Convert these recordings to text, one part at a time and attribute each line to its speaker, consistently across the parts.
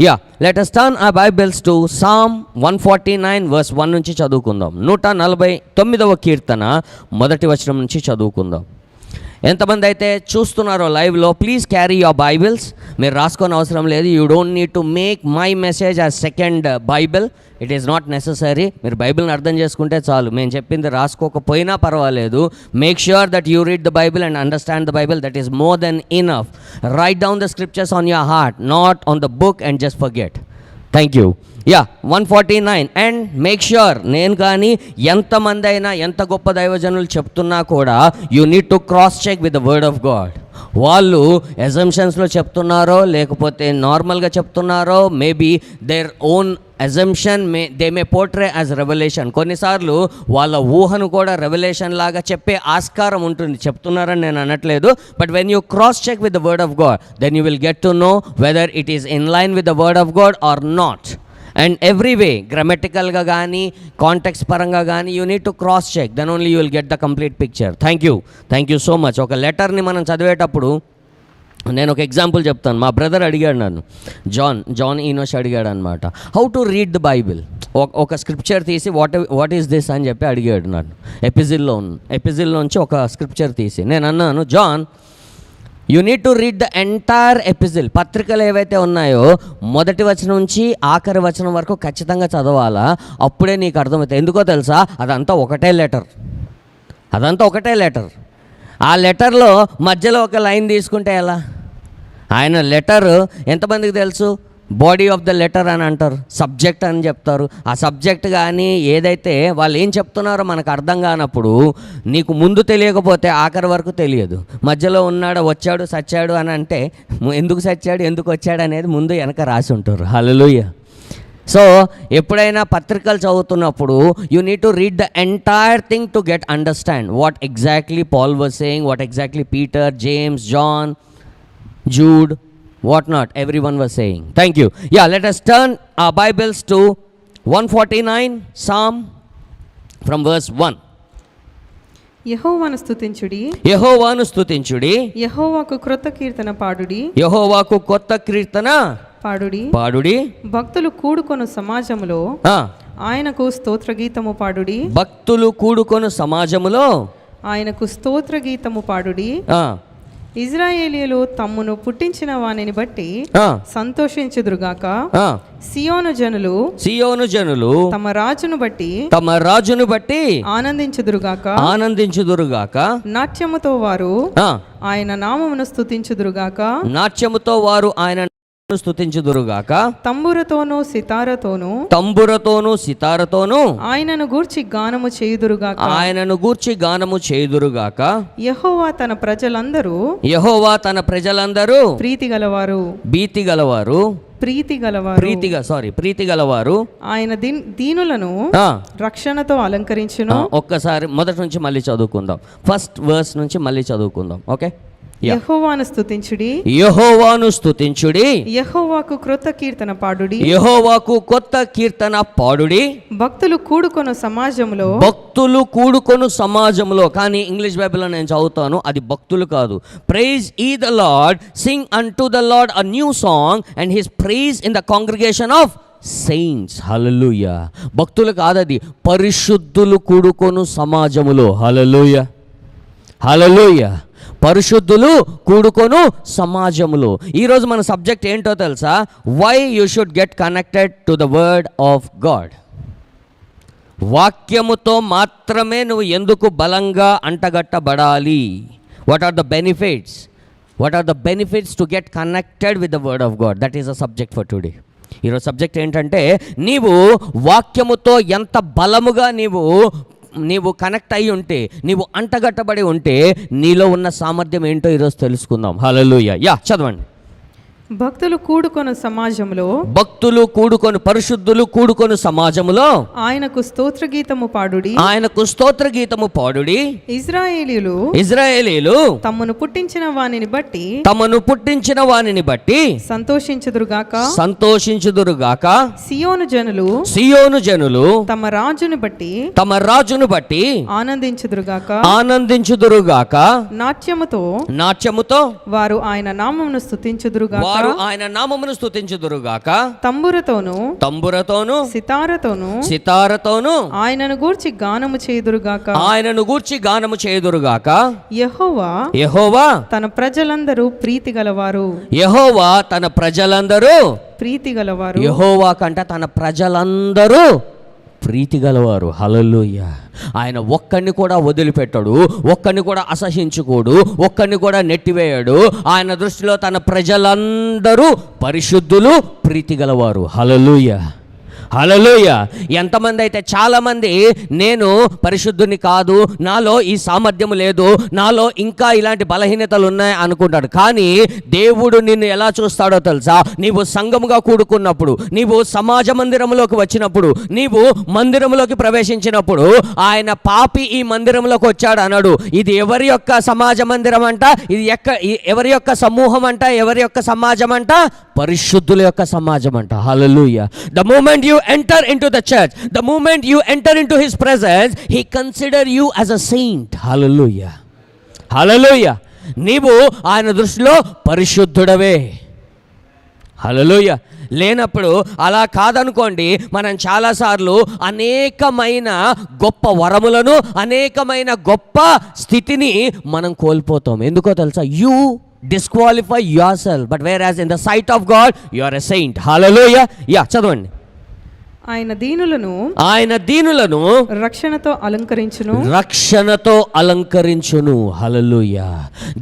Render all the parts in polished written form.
Speaker 1: Yeah let us turn our Bibles to Psalm 149 verse 1 నుంచి చదువుకుందాం. 149వ కీర్తన మొదటి వచనం నుంచి చదువుకుందాం. ఎంతమంది అయితే చూస్తున్నారో లైవ్లో, ప్లీజ్ క్యారీ యువర్ బైబిల్స్. మీరు రాసుకొని అవసరం లేదు. You don't need to make my message as second Bible. It is not necessary. మీరు బైబిల్ని అర్థం చేసుకుంటే చాలు. మేము చెప్పింది రాసుకోకపోయినా పర్వాలేదు. Make sure that you read the Bible and understand the Bible. That is more than enough. Right down the scriptures on your heart, not on the book and just forget. Thank you. 149 and make sure, నేను కానీ ఎంతమంది అయినా ఎంత గొప్ప దైవజనులు చెప్తున్నా కూడా you need to cross check with the word of God. వాళ్ళు అజంప్షన్స్లో చెప్తున్నారో లేకపోతే నార్మల్గా చెప్తున్నారో, maybe their own assumption they may portray as revolution. కొన్నిసార్లు వాళ్ళ ఊహను కూడా రెవల్యూషన్ లాగా చెప్పే ఆస్కారం ఉంటుంది. చెప్తున్నారని నేను అనట్లేదు, but when you cross check with the word of God, then you will get to know whether it is in line with the word of God or not. And every way, గ్రామటికల్గా కానీ context పరంగా కానీ you need to cross check, then only you will get the complete picture. Thank you so much. ఒక లెటర్ని మనం చదివేటప్పుడు నేను ఒక ఎగ్జాంపుల్ చెప్తాను. మా బ్రదర్ అడిగాడు నన్ను, జాన్ ఈనోష్ అడిగాడు అనమాట, how to read the Bible. ఒక స్క్రిప్చర్ తీసి వాట్ ఈస్ దిస్ అని చెప్పి అడిగాడు నన్ను. ఎపిజిల్లోంచి ఒక స్క్రిప్చర్ తీసి నేను అన్నాను, John, you need to read the entire epistle. పత్రికలు ఏవైతే ఉన్నాయో మొదటి వచనం నుంచి ఆఖరి వచనం వరకు ఖచ్చితంగా చదవాలా, అప్పుడే నీకు అర్థమవుతుంది. ఎందుకో తెలుసా, అదంతా ఒకటే లెటర్. ఆ లెటర్లో మధ్యలో ఒక లైన్ తీసుకుంటే ఎలా? ఆయన లెటర్ ఎంతమందికి తెలుసు? బాడీ ఆఫ్ ద లెటర్ అని అంటారు, సబ్జెక్ట్ అని చెప్తారు. ఆ సబ్జెక్ట్ కానీ ఏదైతే వాళ్ళు ఏం చెప్తున్నారో మనకు అర్థం కానప్పుడు, నీకు ముందు తెలియకపోతే ఆఖరి వరకు తెలియదు. మధ్యలో ఉన్నాడు, వచ్చాడు, సచ్చాడు అని అంటే ఎందుకు సచ్చాడు, ఎందుకు వచ్చాడు అనేది ముందు వెనక రాసి ఉంటారు. హల్లెలూయా. సో ఎప్పుడైనా పత్రికలు చదువుతున్నప్పుడు you need to read the entire thing to get understand what exactly Paul was saying, what exactly Peter, James, John, Jude, what not everyone was saying. Thank you. Let us turn our Bibles to 149 Psalm from verse 1.
Speaker 2: యెహోవాను స్తుతించుడి, యెహోవాకు క్రొత్త కీర్తన పాడుడి. భక్తులు కూడుకొను సమాజములో ఆయనకు స్తోత్రగీతము పాడుడి. ఇజ్రాయేలీయులు తమ్మును పుట్టించిన వానిని బట్టి సంతోషించుదురుగాక. సియోను జనులు తమ రాజును బట్టి ఆనందించుదురుగాక. నాట్యముతో వారు ఆయన నామమును స్తుతించుదురుగాక. తంబురతోను సితారతోను ఆయనను గూర్చి గానము చేయుదురుగాక. యెహోవా తన ప్రజలందరూ ప్రీతిగలవారు ఆయన దీనులను రక్షణతో అలంకరించును.
Speaker 1: ఒక్కసారి మొదటి నుంచి మళ్ళీ చదువుకుందాం. ఫస్ట్ వర్స్ నుంచి మళ్ళీ చదువుకుందాం. ఓకే.
Speaker 2: యెహోవాను స్తుతించుడి, యెహోవాకు క్రొత్త కీర్తన పాడుడి. భక్తులు కూడుకొను సమాజంలో, కానీ ఇంగ్లీష్ బైబిల్లో నేను చదువుతాను, అది భక్తులు కాదు. Praise ye the Lord, sing unto the Lord a new song and his praise in the congregation of saints. Hallelujah. భక్తులు కాదది, పరిశుద్ధులు కూడుకొను సమాజములో. హల్లెలూయా. పరిశుద్ధులు కూడుకొను సమాజములో. ఈరోజు మన సబ్జెక్ట్ ఏంటో తెలుసా? Why you should get connected to the word of God. వాక్యముతో మాత్రమే నువ్వు ఎందుకు బలంగా అంటగట్టబడాలి? What are the benefits to get connected with the word of God? That is the subject for today. ఈరోజు సబ్జెక్ట్ ఏంటంటే, నీవు వాక్యముతో ఎంత బలముగా నీవు కనెక్ట్ అయి ఉంటే, నీవు అంటగట్టబడి ఉంటే, నీలో ఉన్న సామర్థ్యం ఏంటో ఈరోజు తెలుసుకుందాం. హల్లెలూయా. చదవండి. భక్తులు కూడుకొను
Speaker 1: పరిశుద్ధులు కూడుకొను సమాజములో
Speaker 2: ఆయనకు స్తోత్రగీతము పాడుడి. ఇజ్రాయేలీయులు తమను పుట్టించిన వానిని బట్టి సంతోషించుదురుగాక. సియోను జనులు తమ రాజును బట్టి ఆనందించుదురుగాక. నాట్యముతో వారు ఆయన నామమును స్తుతించుదురుగాక. వారు
Speaker 1: ఆయన నామమును స్తుతించుదురుగాక,
Speaker 2: తంబురతోను
Speaker 1: సితారతోను
Speaker 2: ఆయనను గూర్చి గానము చేయుదురుగాక.
Speaker 1: యెహోవా
Speaker 2: తన ప్రజలందరూ ప్రీతి గలవారు. యెహోవా కంట తన ప్రజలందరూ ప్రీతి గలవారు. హల్లెలూయా. ఆయన ఒక్కడిని కూడా వదిలిపెట్టాడు, ఒక్కడిని కూడా అసహించుకోడు, ఒక్కడిని కూడా నెట్టివేయడు. ఆయన దృష్టిలో తన ప్రజలందరూ పరిశుద్ధులు, ప్రీతి గలవారు. హల్లెలూయా, హల్లెలూయా. ఎంతమంది అయితే, చాలామంది నేను పరిశుద్ధుని కాదు, నాలో ఈ సామర్థ్యం లేదు, నాలో ఇంకా ఇలాంటి బలహీనతలు ఉన్నాయి అనుకుంటాడు. కానీ దేవుడు నిన్ను ఎలా చూస్తాడో తెలుసా? నీవు సంఘముగా కూడుకున్నప్పుడు, నీవు సమాజ మందిరంలోకి వచ్చినప్పుడు, నీవు మందిరంలోకి ప్రవేశించినప్పుడు, ఆయన పాపి ఈ మందిరంలోకి వచ్చాడు అన్నాడు. ఇది ఎవరి యొక్క సమాజ మందిరం అంట? ఇది ఎవరి యొక్క సమూహం అంట? ఎవరి యొక్క సమాజం అంట? పరిశుద్ధుల యొక్క సమాజం అంట. హల్లెలూయా. The moment you enter into the church, the moment you enter into his presence, he consider you as a saint. Hallelujah, hallelujah. నీవు ఆయన దృష్టిలో పరిశుద్ధుడవే. హల్లెలూయా. లేనప్పుడు అలా కాదనుకోండి, మనం చాలాసార్లు అనేకమైన గొప్ప వరములను, అనేకమైన గొప్ప స్థితిని మనం కోల్పోతాం. ఎందుకో తెలుసా? You disqualify yourself, but whereas in the sight of God you are a saint. Hallelujah. చదవండి. ఆయన దీనులను రక్షణతో అలంకరించును. హల్లెలూయా.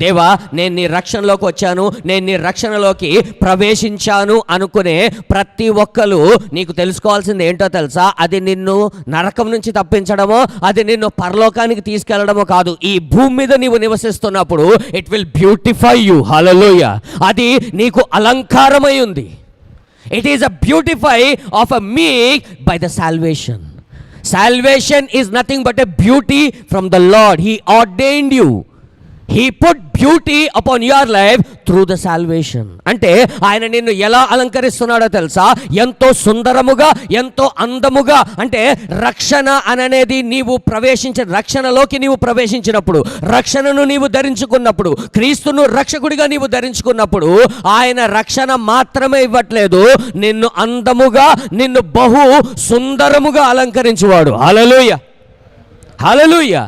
Speaker 2: దేవా, నేను నీ రక్షణలోకి వచ్చాను, నేను నీ రక్షణలోకి ప్రవేశించాను అనుకునే ప్రతి ఒక్కరు నీకు తెలుసుకోవాల్సింది ఏంటో తెలుసా? అది నిన్ను నరకం నుంచి తప్పించడమో, అది నిన్ను పరలోకానికి తీసుకెళ్లడమో కాదు. ఈ భూమి మీద నీవు నివసిస్తున్నప్పుడు ఇట్ విల్ బ్యూటిఫై యూ. హల్లెలూయా. అది నీకు అలంకారమై ఉంది. It is a beautify of a meek by the salvation. Salvation is nothing but a beauty from the Lord. He ordained you. He put beauty upon your life through the salvation. అంటే ఆయన నిన్ను ఎలా అలంకరిస్తున్నాడో తెలుసా? ఎంతో సుందరముగా, ఎంతో అందముగా. అంటే రక్షణ అనేది నీవు రక్షణలోకి నీవు ప్రవేశించినప్పుడు, రక్షణను నీవు ధరించుకున్నప్పుడు, క్రీస్తును రక్షకుడిగా నీవు ధరించుకున్నప్పుడు, ఆయన రక్షణ మాత్రమే ఇవ్వట్లేదు, నిన్ను అందముగా, నిన్ను బహు సుందరముగా అలంకరించువాడు. Hallelujah, hallelujah.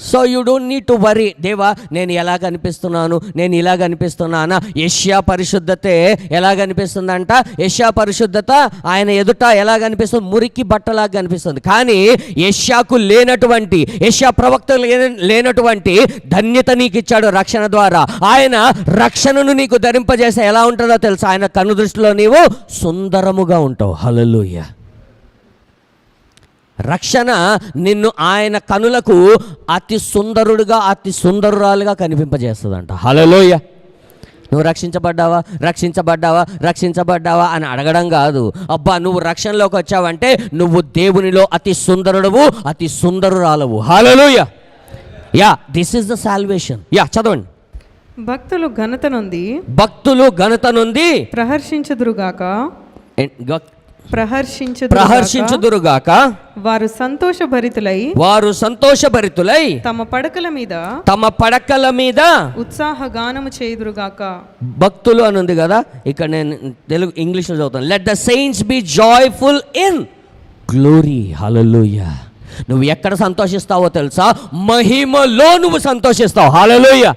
Speaker 2: So you don't need to worry. దేవా, నేను ఎలా కనిపిస్తున్నాను, నేను ఇలా కనిపిస్తున్నానా? యెషయా పరిశుద్ధతే ఎలా కనిపిస్తుందంట? యెషయా పరిశుద్ధత ఆయన ఎదుట ఎలా కనిపిస్తుంది? మురికి బట్టలాగా కనిపిస్తుంది. కానీ యెషయాకు లేనటువంటి, యెషయా ప్రవక్తకు లేనటువంటి ధన్యత నీకు ఇచ్చాడు రక్షణ ద్వారా. ఆయన రక్షణను నీకు ధరింపజేస్తే ఎలా ఉంటుందో తెలుసా? ఆయన కన్ను దృష్టిలో నీవు సుందరముగా ఉంటావు. హల్లెలూయా. రక్షణ నిన్ను ఆయన కనులకు అతి సుందరుడుగా, అతి సుందరురాలుగా కనిపింపజేస్తుందంట. హల్లెలూయా. నువ్వు రక్షించబడ్డావా అని అడగడం కాదు. అబ్బా, నువ్వు రక్షణలోకి వచ్చావంటే నువ్వు దేవునిలో అతి సుందరుడవు, అతి సుందరురాలవు. Hallelujah. This is the salvation. చదవండి. భక్తులు ఘనత నొంది
Speaker 1: ప్రహర్షించుదురుగాక.
Speaker 2: వారు సంతోషభరితులై తమ పడకల మీద ఉత్సాహగానము చేయుదురుగాక.
Speaker 1: భక్తులు అని ఉంది కదా, ఇక్కడ నేను ఇంగ్లీష్లో చదువుతాను. Let the saints be joyful in glory. Hallelujah. నువ్వు ఎక్కడ సంతోషిస్తావో తెలుసా? మహిమలో నువ్వు సంతోషిస్తావు. హల్లెలూయా.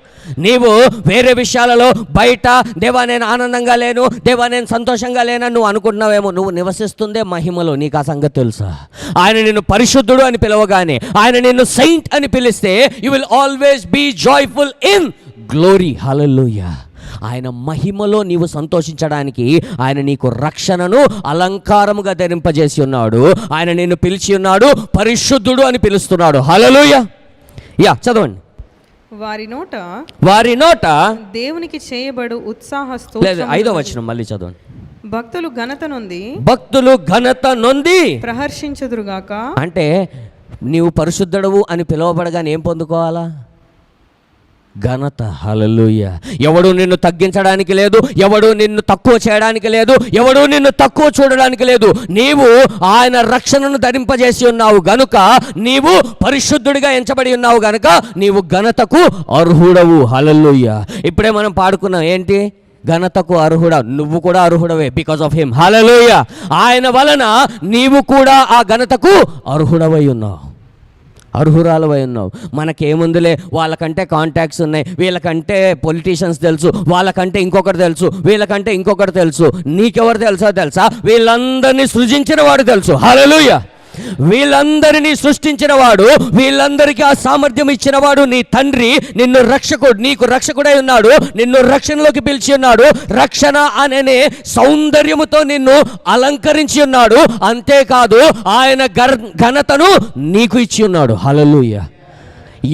Speaker 1: నీవు వేరే విషయాలలో బయట, దేవా నేను ఆనందంగా లేను, దేవా నేను సంతోషంగా లేనని నువ్వు అనుకుంటున్నావేమో. నువ్వు నివసిస్తుందే మహిమలో. నీకు ఆ సంగతి తెలుసా? ఆయన నిన్ను పరిశుద్ధుడు అని పిలవగానే, ఆయన నిన్ను సెయింట్ అని పిలిస్తే, you will always be joyful in glory. Hallelujah. ఆయన మహిమలో నీవు సంతోషించడానికి ఆయన నీకు రక్షణను అలంకారముగా ధరింపజేసి ఉన్నాడు. ఆయన నిన్ను పిలిచి ఉన్నాడు, పరిశుద్ధుడు అని పిలుస్తున్నాడు. హల్లెలూయా. చదవండి. వారి నోట
Speaker 2: దేవునికి చేయబడు ఉత్సాహ స్తోత్రములు.
Speaker 1: 5వ వచనం మళ్ళీ చదవండి.
Speaker 2: భక్తులు ఘనత నొంది ప్రహర్షించుదురుగాక.
Speaker 1: అంటే నీవు పరిశుద్ధుడవు అని పిలువబడగానే ఏం పొందుకోవాలా? ఘనత. హల్లెలూయా. ఎవడు నిన్ను తగ్గించడానికి లేదు, ఎవడు నిన్ను తక్కువ చేయడానికి లేదు, ఎవడు నిన్ను తక్కువ చూడడానికి లేదు. నీవు ఆయన రక్షణను ధరింపజేసి ఉన్నావు గనుక, నీవు పరిశుద్ధుడిగా ఎంచబడి ఉన్నావు గనుక నీవు ఘనతకు అర్హుడవు. హల్లెలూయా. ఇప్పుడే మనం పాడుకున్నాం ఏంటి?
Speaker 2: ఘనతకు అర్హుడా, నువ్వు కూడా అర్హుడవే బికాస్ ఆఫ్ హిమ్. హల్లెలూయా. ఆయన వలన నీవు కూడా ఆ ఘనతకు అర్హుడవై ఉన్నావు, అర్హురాలవై ఉన్నావు. మనకేముందులే, వాళ్ళకంటే కాంటాక్ట్స్ ఉన్నాయి, వీళ్ళకంటే పొలిటీషియన్స్ తెలుసు, వాళ్ళకంటే ఇంకొకటి తెలుసు, వీళ్ళకంటే ఇంకొకటి తెలుసు. నీకెవరు తెలుసా? వీళ్ళందరినీ సృజించిన వాడు తెలుసు. హల్లెలూయా. వీళ్ళందరినీ సృష్టించిన వాడు, వీళ్ళందరికీ ఆ సామర్థ్యం ఇచ్చిన వాడు నీ తండ్రి. నిన్ను నీకు రక్షకుడై ఉన్నాడు, నిన్ను రక్షణలోకి పిలిచి ఉన్నాడు, రక్షణ అనే సౌందర్యముతో నిన్ను అలంకరించి ఉన్నాడు. అంతేకాదు ఆయన ఘనతను నీకు ఇచ్చి ఉన్నాడు. హల్లెలూయా.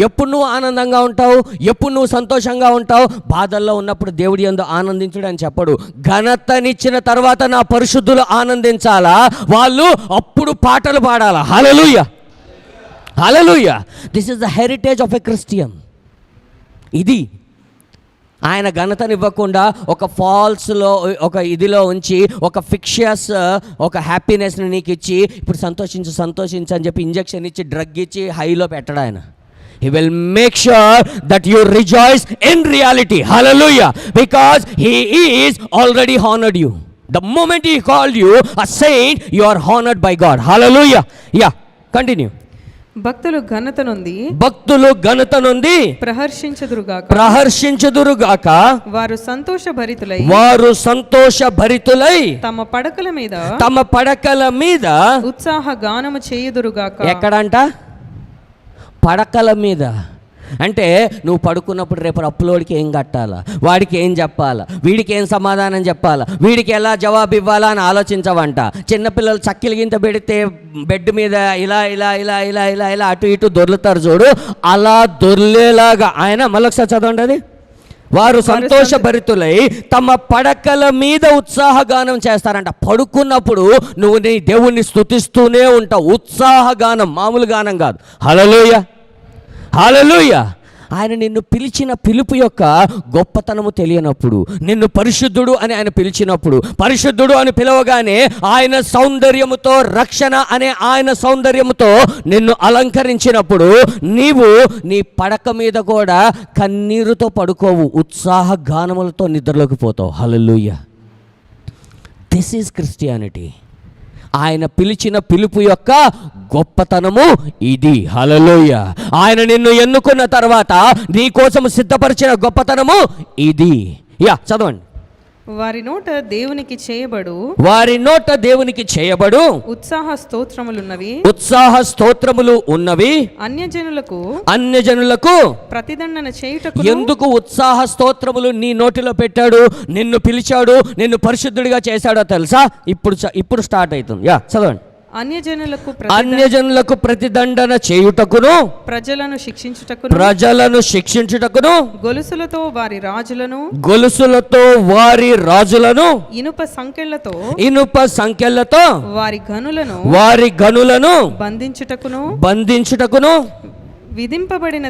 Speaker 2: ఎప్పుడు నువ్వు ఆనందంగా ఉంటావు, ఎప్పుడు నువ్వు సంతోషంగా ఉంటావు? బాధల్లో ఉన్నప్పుడు దేవుడి యందు ఆనందించుడు అని చెప్పడు. ఘనతనిచ్చిన తర్వాత నా పరిశుద్ధులు ఆనందించాలా, వాళ్ళు అప్పుడు పాటలు పాడాలా. Hallelujah, hallelujah. This is the heritage of a Christian. ఇది ఆయన ఘనతనివ్వకుండా ఒక ఫాల్స్లో, ఒక ఇదిలో ఉంచి, ఒక ఫిక్షియస్ ఒక హ్యాపీనెస్ని నీకు ఇచ్చి, ఇప్పుడు సంతోషించు అని చెప్పి ఇంజెక్షన్ ఇచ్చి, డ్రగ్ ఇచ్చి హైలో పెట్టడు ఆయన. He will make sure that you rejoice in reality. Hallelujah. Because he is already honored you. The moment he called you a saint, you are honored by God. Hallelujah. Yeah, continue.
Speaker 3: భక్తులు ఘనత నొంది
Speaker 2: ప్రహర్షించుదురుగాక
Speaker 3: వారు
Speaker 2: సంతోషభరితులై
Speaker 3: తమ పడకల మీద ఉత్సాహ గానము చేయుదురుగాక.
Speaker 2: ఎక్కడంట? పడకల మీద. అంటే నువ్వు పడుకున్నప్పుడు రేపు అప్పులోడికి ఏం కట్టాలా, వాడికి ఏం చెప్పాలా, వీడికి ఏం సమాధానం చెప్పాలా, వీడికి ఎలా జవాబు ఇవ్వాలా అని ఆలోచించవంట. చిన్నపిల్లలు చక్కిలు గింత పెడితే బెడ్ మీద ఇలా ఇలా ఇలా ఇలా ఇలా ఇలా అటు ఇటు దొర్లుతారు చూడు, అలా దొర్లేలాగా ఆయన. మళ్ళొకసారి చదవండి అది. వారు సంతోషభరితులై తమ పడకల మీద ఉత్సాహగానం చేస్తారంట. పడుకున్నప్పుడు నువ్వు నీ దేవుణ్ణి స్తుతిస్తూనే ఉంటావు. ఉత్సాహగానం, మామూలు గానం కాదు. హల్లెలూయా, హల్లెలూయా. ఆయన నిన్ను పిలిచిన పిలుపు యొక్క గొప్పతనము తెలియనప్పుడు, నిన్ను పరిశుద్ధుడు అని ఆయన పిలిచినప్పుడు, పరిశుద్ధుడు అని పిలవగానే ఆయన సౌందర్యముతో, రక్షణ అనే ఆయన సౌందర్యముతో నిన్ను అలంకరించినప్పుడు నీవు నీ పడక మీద కూడా కన్నీరుతో పడుకోవు, ఉత్సాహ గానములతో నిద్రలోకి పోతావు. హల్లెలూయా. This is Christianity. ఆయన పిలిచిన పిలుపు యొక్క గొప్పతనము ఇది. హల్లెలూయా. ఆయన నిన్ను ఎన్నుకున్న తర్వాత నీ కోసం సిద్ధపరిచిన గొప్పతనము ఇది. యా, చదవండి.
Speaker 3: వారి నోట దేవునికి
Speaker 2: చేయబడు
Speaker 3: ఉత్సాహ
Speaker 2: స్తోత్రములు ఉన్నవి. అన్యజనులకు
Speaker 3: ప్రతిదండన చేయుటకు.
Speaker 2: ఎందుకు ఉత్సాహ స్తోత్రములు నీ నోటిలో పెట్టాడు? నిన్ను పిలిచాడు, నిన్ను పరిశుద్ధుడిగా చేశాడో తెలుసా? ఇప్పుడు స్టార్ట్ అవుతుంది. యా, చదవండి. అన్యజనులకు ప్రతిదండన చేయుటకును, ప్రజలను శిక్షించుటకును, గొలుసులతో వారి రాజులను, ఇనుప సంకెళ్లతో వారి గనులను బంధించుటకును, విధింపబడిన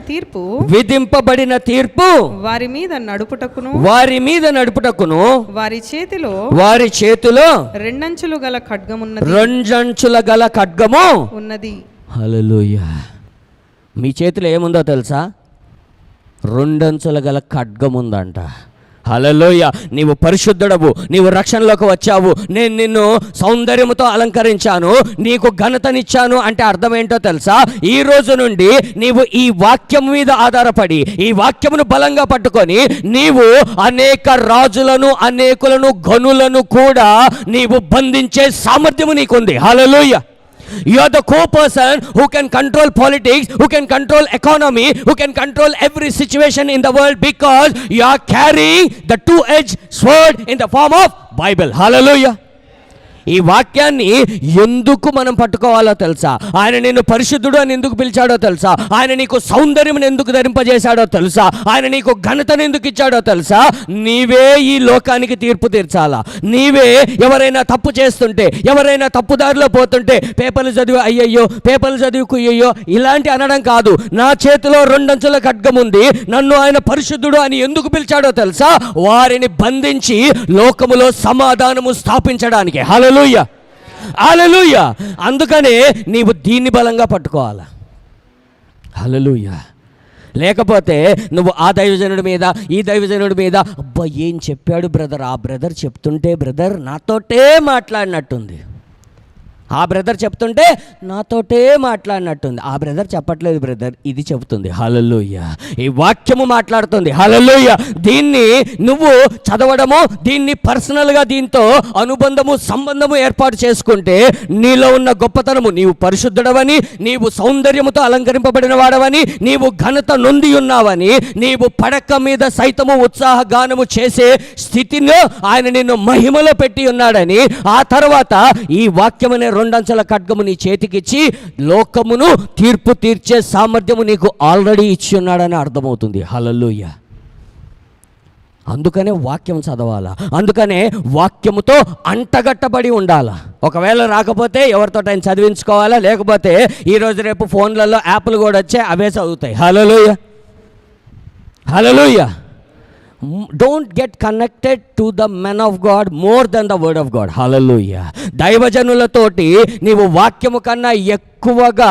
Speaker 2: తీర్పు వారి మీద నడుపుటకును, వారి చేతిలో రెండంచుల గల ఖడ్గము ఉన్నది. హల్లెలూయా. మీ చేతిలో ఏముందో తెలుసా? రెండంచుల గల ఖడ్గం ఉందంట. హల్లెలూయా. నీవు పరిశుద్ధుడవు, నీవు రక్షణలోకి వచ్చావు, నేను నిన్ను సౌందర్యముతో అలంకరించాను, నీకు ఘనతనిచ్చాను అంటే అర్థం ఏంటో తెలుసా? ఈ రోజు నుండి నీవు ఈ వాక్యం మీద ఆధారపడి, ఈ వాక్యమును బలంగా పట్టుకొని నీవు అనేక రాజులను, అనేకులను, గనులను కూడా నీవు బంధించే సామర్థ్యము నీకుంది. హల్లెలూయా. You are the co-person who can control politics, who can control economy, who can control every situation in the world, because you are carrying the two-edged sword in the form of Bible. Hallelujah. ఈ వాక్యాన్ని ఎందుకు మనం పట్టుకోవాలో తెలుసా? ఆయన నిన్ను పరిశుద్ధుడు అని ఎందుకు పిలిచాడో తెలుసా? ఆయన నీకు సౌందర్యం ఎందుకు ధరింపజేశాడో తెలుసా? ఆయన నీకు ఘనతను ఎందుకు ఇచ్చాడో తెలుసా? నీవే ఈ లోకానికి తీర్పు తీర్చాలా. నీవే ఎవరైనా తప్పు చేస్తుంటే, ఎవరైనా తప్పుదారిలో పోతుంటే పేపర్లు చదివి అయ్యయ్యో, పేపర్లు చదివి కుయ్యయ్యో ఇలాంటి అనడం కాదు. నా చేతిలో రెండంచుల ఖడ్గం ఉంది, నన్ను ఆయన పరిశుద్ధుడు అని ఎందుకు పిలిచాడో తెలుసా? వారిని బంధించి లోకములో సమాధానము స్థాపించడానికి. హల్లెలూయా, హల్లెలూయా. అందుకనే నీవు దీన్ని బలంగా పట్టుకోవాలా. హల్లెలూయా. లేకపోతే నువ్వు ఆ దైవజనుడి మీద ఈ దైవజనుడి మీద అబ్బా ఏం చెప్పాడు బ్రదర్, ఆ బ్రదర్ చెప్తుంటే బ్రదర్ నాతోటే మాట్లాడినట్టుంది, ఆ బ్రదర్ చెప్తుంటే నాతోటే మాట్లాడినట్టుంది. ఆ బ్రదర్ చెప్పట్లేదు బ్రదర్, ఇది చెబుతుంది. హల్లెలూయా, ఈ వాక్యము మాట్లాడుతుంది. హల్లెలూయా. దీన్ని నువ్వు చదవడము, దీన్ని పర్సనల్గా దీంతో అనుబంధము సంబంధము ఏర్పాటు చేసుకుంటే నీలో ఉన్న గొప్పతనము, నీవు పరిశుద్ధుడవని, నీవు సౌందర్యముతో అలంకరింపబడిన వాడవని, నీవు ఘనత నొంది ఉన్నావని, నీవు పడక మీద సైతము ఉత్సాహ గానము చేసే స్థితిలో ఆయన నిన్ను మహిమలో పెట్టి ఉన్నాడని, ఆ తర్వాత ఈ వాక్యమనే రెండంచెల ఖడ్గము నీ చేతికిచ్చి లోకమును తీర్పు తీర్చే సామర్థ్యము నీకు ఆల్రెడీ ఇచ్చి ఉన్నాడని అర్థమవుతుంది. హల్లెలూయా. అందుకనే వాక్యం చదవాలా, అందుకనే వాక్యముతో అంటగట్టబడి ఉండాలా. ఒకవేళ రాకపోతే ఎవరితో ఆయన చదివించుకోవాలా, లేకపోతే ఈరోజు రేపు ఫోన్లలో యాప్లు కూడా వచ్చాయి, అవే చదువుతాయి. Hallelujah, hallelujah. Don't get connected to the men of God more than the word of God. Hallelujah. దైవజనులతోటి నీవు వాక్యము కన్నా ఎక్కువగా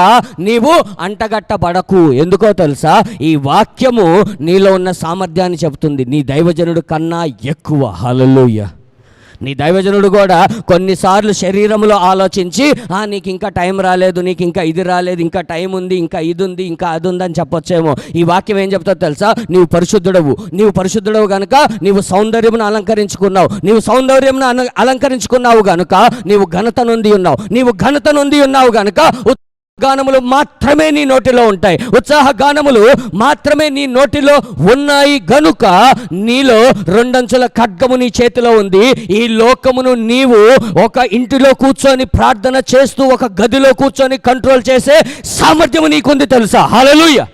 Speaker 2: నీవు అంటగట్టబడకు. ఎందుకో తెలుసా, ఈ వాక్యము నీలో ఉన్న సామర్థ్యాన్ని చెబుతుంది, నీ దైవజనుడు కన్నా ఎక్కువ. హల్లెలూయా. నీ దైవజనుడు కూడా కొన్నిసార్లు శరీరంలో ఆలోచించి నీకు ఇంకా టైం రాలేదు, నీకు ఇంకా ఇది రాలేదు, ఇంకా టైం ఉంది, ఇంకా ఇది ఉంది, ఇంకా అది ఉందని చెప్పొచ్చేమో. ఈ వాక్యం ఏం చెప్తుందో తెలుసా, నీవు పరిశుద్ధుడవు కనుక నీవు సౌందర్యమును అలంకరించుకున్నావు, నీవు సౌందర్యమును అలంకరించుకున్నావు కనుక నీవు ఘనత నొంది ఉన్నావు, నీవు ఘనత నొంది ఉన్నావు కనుక గానములు మాత్రమే నీ నోటిలో ఉంటాయి, ఉత్సాహ గానములు మాత్రమే నీ నోటిలో ఉన్నాయి గనుక నీలో రెండంచుల ఖడ్గము నీ చేతిలో ఉంది. ఈ లోకమును నీవు ఒక ఇంటిలో కూర్చొని ప్రార్థన చేస్తూ ఒక గదిలో కూర్చొని కంట్రోల్ చేసే సామర్థ్యము నీకుంది తెలుసా. Hallelujah.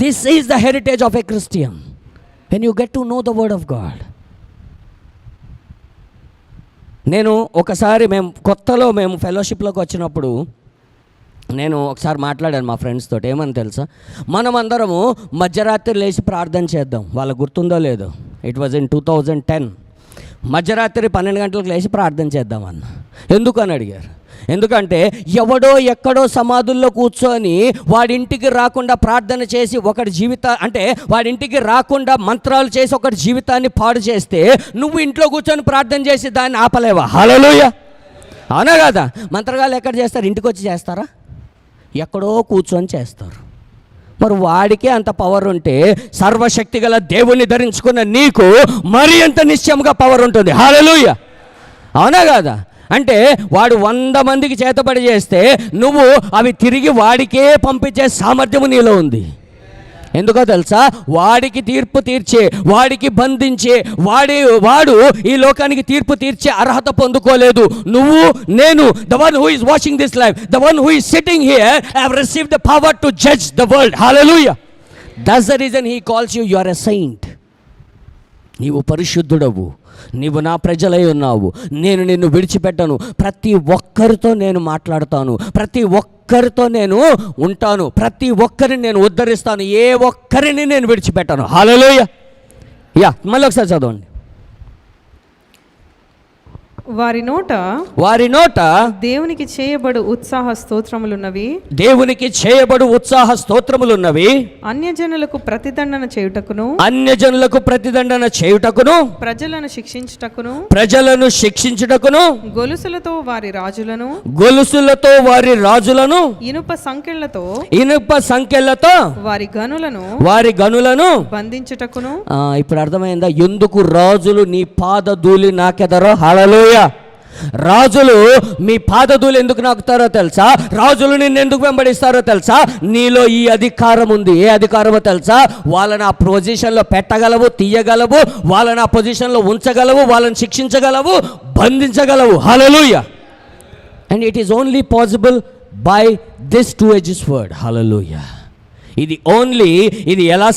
Speaker 2: This is the heritage of a Christian when you get to know the word of God. నేను ఒకసారి కొత్తలో మేము ఫెలోషిప్లోకి వచ్చినప్పుడు నేను ఒకసారి మాట్లాడాను మా ఫ్రెండ్స్ తోటి. ఏమని తెలుసా, మనమందరము మధ్యరాత్రి లేచి ప్రార్థన చేద్దాం. వాళ్ళకు గుర్తుందో లేదో, ఇట్ వాజ్ ఇన్ 2010. మధ్యరాత్రి 12 గంటలకు లేచి ప్రార్థన చేద్దామన్న. ఎందుకని అడిగారు. ఎందుకంటే ఎవడో ఎక్కడో సమాధుల్లో కూర్చొని వాడింటికి రాకుండా ప్రార్థన చేసి ఒకటి వాడింటికి రాకుండా మంత్రాలు చేసి ఒకటి జీవితాన్ని పాడు చేస్తే నువ్వు ఇంట్లో కూర్చొని ప్రార్థన చేసి దాన్ని ఆపలేవా. హల్లెలూయా. అవునా కదా. మంత్రగాళ్ళు ఎక్కడ చేస్తారు, ఇంటికి వచ్చి చేస్తారా, ఎక్కడో కూర్చొని చేస్తారు. మరి వాడికే అంత పవర్ ఉంటే సర్వశక్తి గల దేవుని ధరించుకున్న నీకు మరి ఎంత నిశ్చయంగా పవర్ ఉంటుంది. హల్లెలూయా. అవునా కదా. అంటే వాడు 100 మందికి చేతబడి చేస్తే నువ్వు అవి తిరిగి వాడికే పంపించే సామర్థ్యము నీలో ఉంది. ఎందుకో తెలుసా, వాడికి తీర్పు తీర్చే, వాడికి బంధించే వాడు ఈ లోకానికి తీర్పు తీర్చే అర్హత పొందుకోలేదు. నువ్వు నేను, the one who is watching this life, the one who is sitting here have received the power to judge the world. Hallelujah. That's the reason he calls you are a saint. నీవు పరిశుద్ధుడవు, నీవు నా ప్రజలై ఉన్నావు, నేను నిన్ను విడిచిపెట్టను, ప్రతి ఒక్కరితో నేను మాట్లాడతాను, ప్రతి ఒక్కరితో నేను ఉంటాను, ప్రతి ఒక్కరిని నేను ఉద్ధరిస్తాను, ఏ ఒక్కరిని నేను విడిచిపెట్టాను. హల్లెలూయా. మళ్ళీ ఒకసారి చదవండి.
Speaker 3: వారి నోట దేవునికి చేయబడు ఉత్సాహ స్తోత్రములున్నవి,
Speaker 2: దేవునికి చేయబడు ఉత్సాహ స్తోత్రములున్నవి.
Speaker 3: అన్యజనులకు ప్రతిదండన
Speaker 2: చేయుటకును
Speaker 3: ప్రజలను శిక్షించుటకును
Speaker 2: గొలుసులతో
Speaker 3: వారి రాజులను ఇనుప సంకెళ్లతో వారి గనులను బంధించుటకును.
Speaker 2: ఇప్పుడు అర్థమైందా ఎందుకు రాజులు నీ పాదధూళి నాకెదరో. హల్లెలూయా. రాజులు మీ పాదధూళి ఎందుకు నాకుతారో తెలుసా, రాజులు నిన్ను ఎందుకు వెంబడిస్తారో తెలుసా, నీలో ఈ అధికారం ఉంది. ఏ అధికారమో తెలుసా, వాళ్ళని ఆ పొజిషన్లో పెట్టగలవు, తీయగలవు, వాళ్ళని ఆ పొజిషన్లో ఉంచగలవు, వాళ్ళని శిక్షించగలవు, బంధించగలవు. Hallelujah. And it is only possible by this two-edged word. Hallelujah. ఇది ఎలా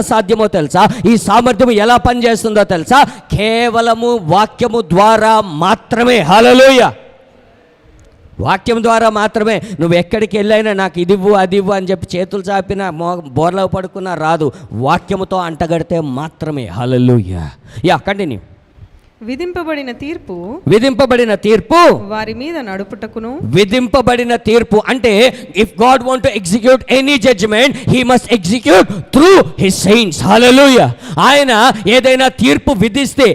Speaker 2: సాధ్యమో తెలుసా, ఈ సామర్థ్యము ఎలా పనిచేస్తుందో తెలుసా, కేవలము వాక్యము ద్వారా మాత్రమే. హల్లెలూయా. వాక్యం ద్వారా మాత్రమే. నువ్వు ఎక్కడికి వెళ్ళైనా నాకు ఇది ఇవ్వు అది ఇవ్వు అని చెప్పి చేతులు చాపినా బోర్లో పడుకున్నా రాదు, వాక్యముతో అంటగడితే మాత్రమే. హల్లెలూయా. కంటిన్యూ.
Speaker 3: విధింపబడిన తీర్పు
Speaker 2: విధింపబడిన తీర్పు
Speaker 3: వారి మీద నడుపుటకును.
Speaker 2: విధింపబడిన తీర్పు అంటే if God want to execute any judgement he must execute through his saints. Hallelujah. ఆయన ఏదైనా తీర్పు విధిస్తే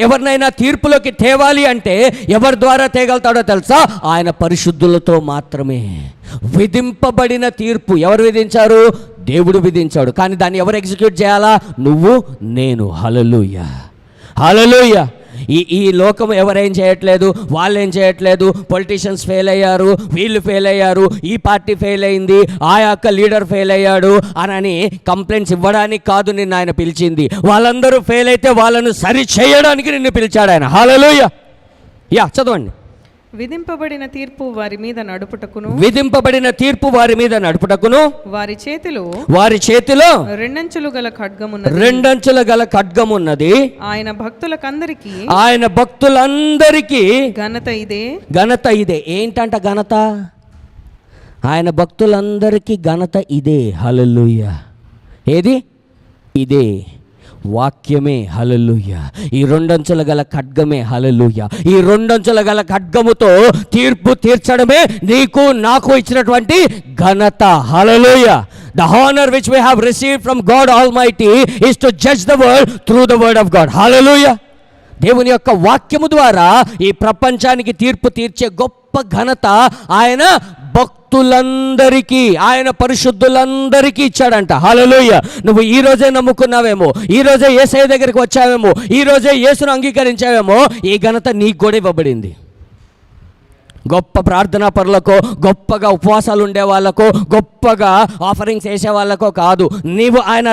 Speaker 2: ఎవరినైనా తీర్పులోకి తేవాలి అంటే ఎవరి ద్వారా తేగలుగుతాడో తెలుసా? ఆయన పరిశుద్ధులతో మాత్రమే. విధింపబడిన తీర్పు ఎవరు విధించారు? దేవుడు విధించాడు. కానీ దాన్ని ఎవరు ఎగ్జిక్యూట్ చేయాలా? నువ్వు, నేను. హల్లెలూయా, హల్లెలూయా. ఈ లోకం ఎవరేం చేయట్లేదు, వాళ్ళు ఏం చేయట్లేదు. పొలిటీషియన్స్ ఫెయిల్ అయ్యారు, వీళ్ళు ఫెయిల్ అయ్యారు, ఈ పార్టీ ఫెయిల్ అయింది, ఆ యొక్క లీడర్ ఫెయిల్ అయ్యాడు అని కంప్లైంట్స్ ఇవ్వడానికి కాదు నిన్ను ఆయన పిలిచింది. వాళ్ళందరూ ఫెయిల్ అయితే వాళ్ళను సరి చేయడానికి నిన్ను పిలిచాడు ఆయన. హల్లెలూయా. యా, చదవండి.
Speaker 3: విధింపబడిన తీర్పు వారి మీద నడుపుటకును.
Speaker 2: విధింపబడిన తీర్పు వారి మీద నడుపుటకును.
Speaker 3: వారి చేతిలో
Speaker 2: రెండంచులు గల ఖడ్గమున్నది. ఆయన భక్తులందరికీ ఘనత ఇదే. ఏంటంట ఘనత? ఆయన భక్తులందరికీ ఘనత ఇదే. హల్లెలూయా. ఏది? ఇదే వాక్యమే. హల్లెలూయా. ఈ రెండంచుల గల ఖడ్గమే. హల్లెలూయా. ఈ రెండంచుల గల ఖడ్గముతో తీర్పు తీర్చడమే నీకు నాకు ఇచ్చినటువంటి ఘనత. హల్లెలూయా. The honor which we have received from God Almighty is to judge the world through the word of God. Hallelujah. దేవుని యొక్క వాక్యము ద్వారా ఈ ప్రపంచానికి తీర్పు తీర్చే గొప్ప ఘనత ఆయన భక్తులందరికీ, ఆయన పరిశుద్ధులందరికీ ఇచ్చాడంట. హల్లెలూయా. నువ్వు ఈ రోజే నమ్ముకున్నావేమో, ఈ రోజే యేసయ్య దగ్గరికి వచ్చావేమో, ఈ రోజే యేసును అంగీకరించావేమో, ఈ ఘనత నీకు కూడా ఇవ్వబడింది. గొప్ప ప్రార్థనా పరులకో, గొప్పగా ఉపవాసాలు ఉండే వాళ్ళకో, గొప్పగా ఆఫరింగ్స్ వేసే వాళ్ళకో కాదు. నీవు ఆయన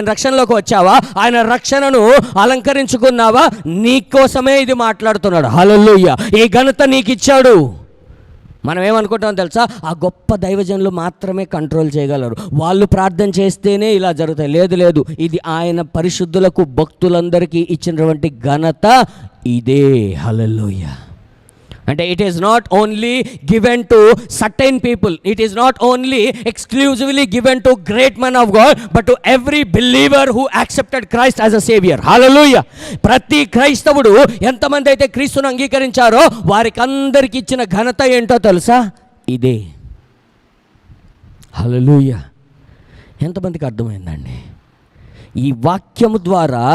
Speaker 2: రక్షణలోకి వచ్చావా, ఆయన రక్షణను అలంకరించుకున్నావా, నీకోసమే ఇది మాట్లాడుతున్నాడు. హల్లెలూయా. ఈ ఘనత నీకు ఇచ్చాడు. మనం ఏమనుకుంటాం తెలుసా? ఆ గొప్ప దైవజనులు మాత్రమే కంట్రోల్ చేయగలరు, వాళ్ళు ప్రార్థన చేస్తేనే ఇలా జరుగుతాయి. లేదు, ఇది ఆయన పరిశుద్ధులకు, భక్తులందరికీ ఇచ్చినటువంటి ఘనత ఇదే. హల్లెలూయా. అంటే it is not only given to certain people, it is not only exclusively given to great men of God, but to every believer who accepted Christ as a saviour. Hallelujah. ప్రతి క్రైస్తవుడు ఎంతమంది అయితే క్రీస్తును అంగీకరించారో వారికి అందరికి ఇచ్చిన ఘనత ఏంటో తెలుసా? ఇదే. హల్లెలూయా. ఎంతమందికి అర్థమైందండి? ఈ వాక్యము ద్వారా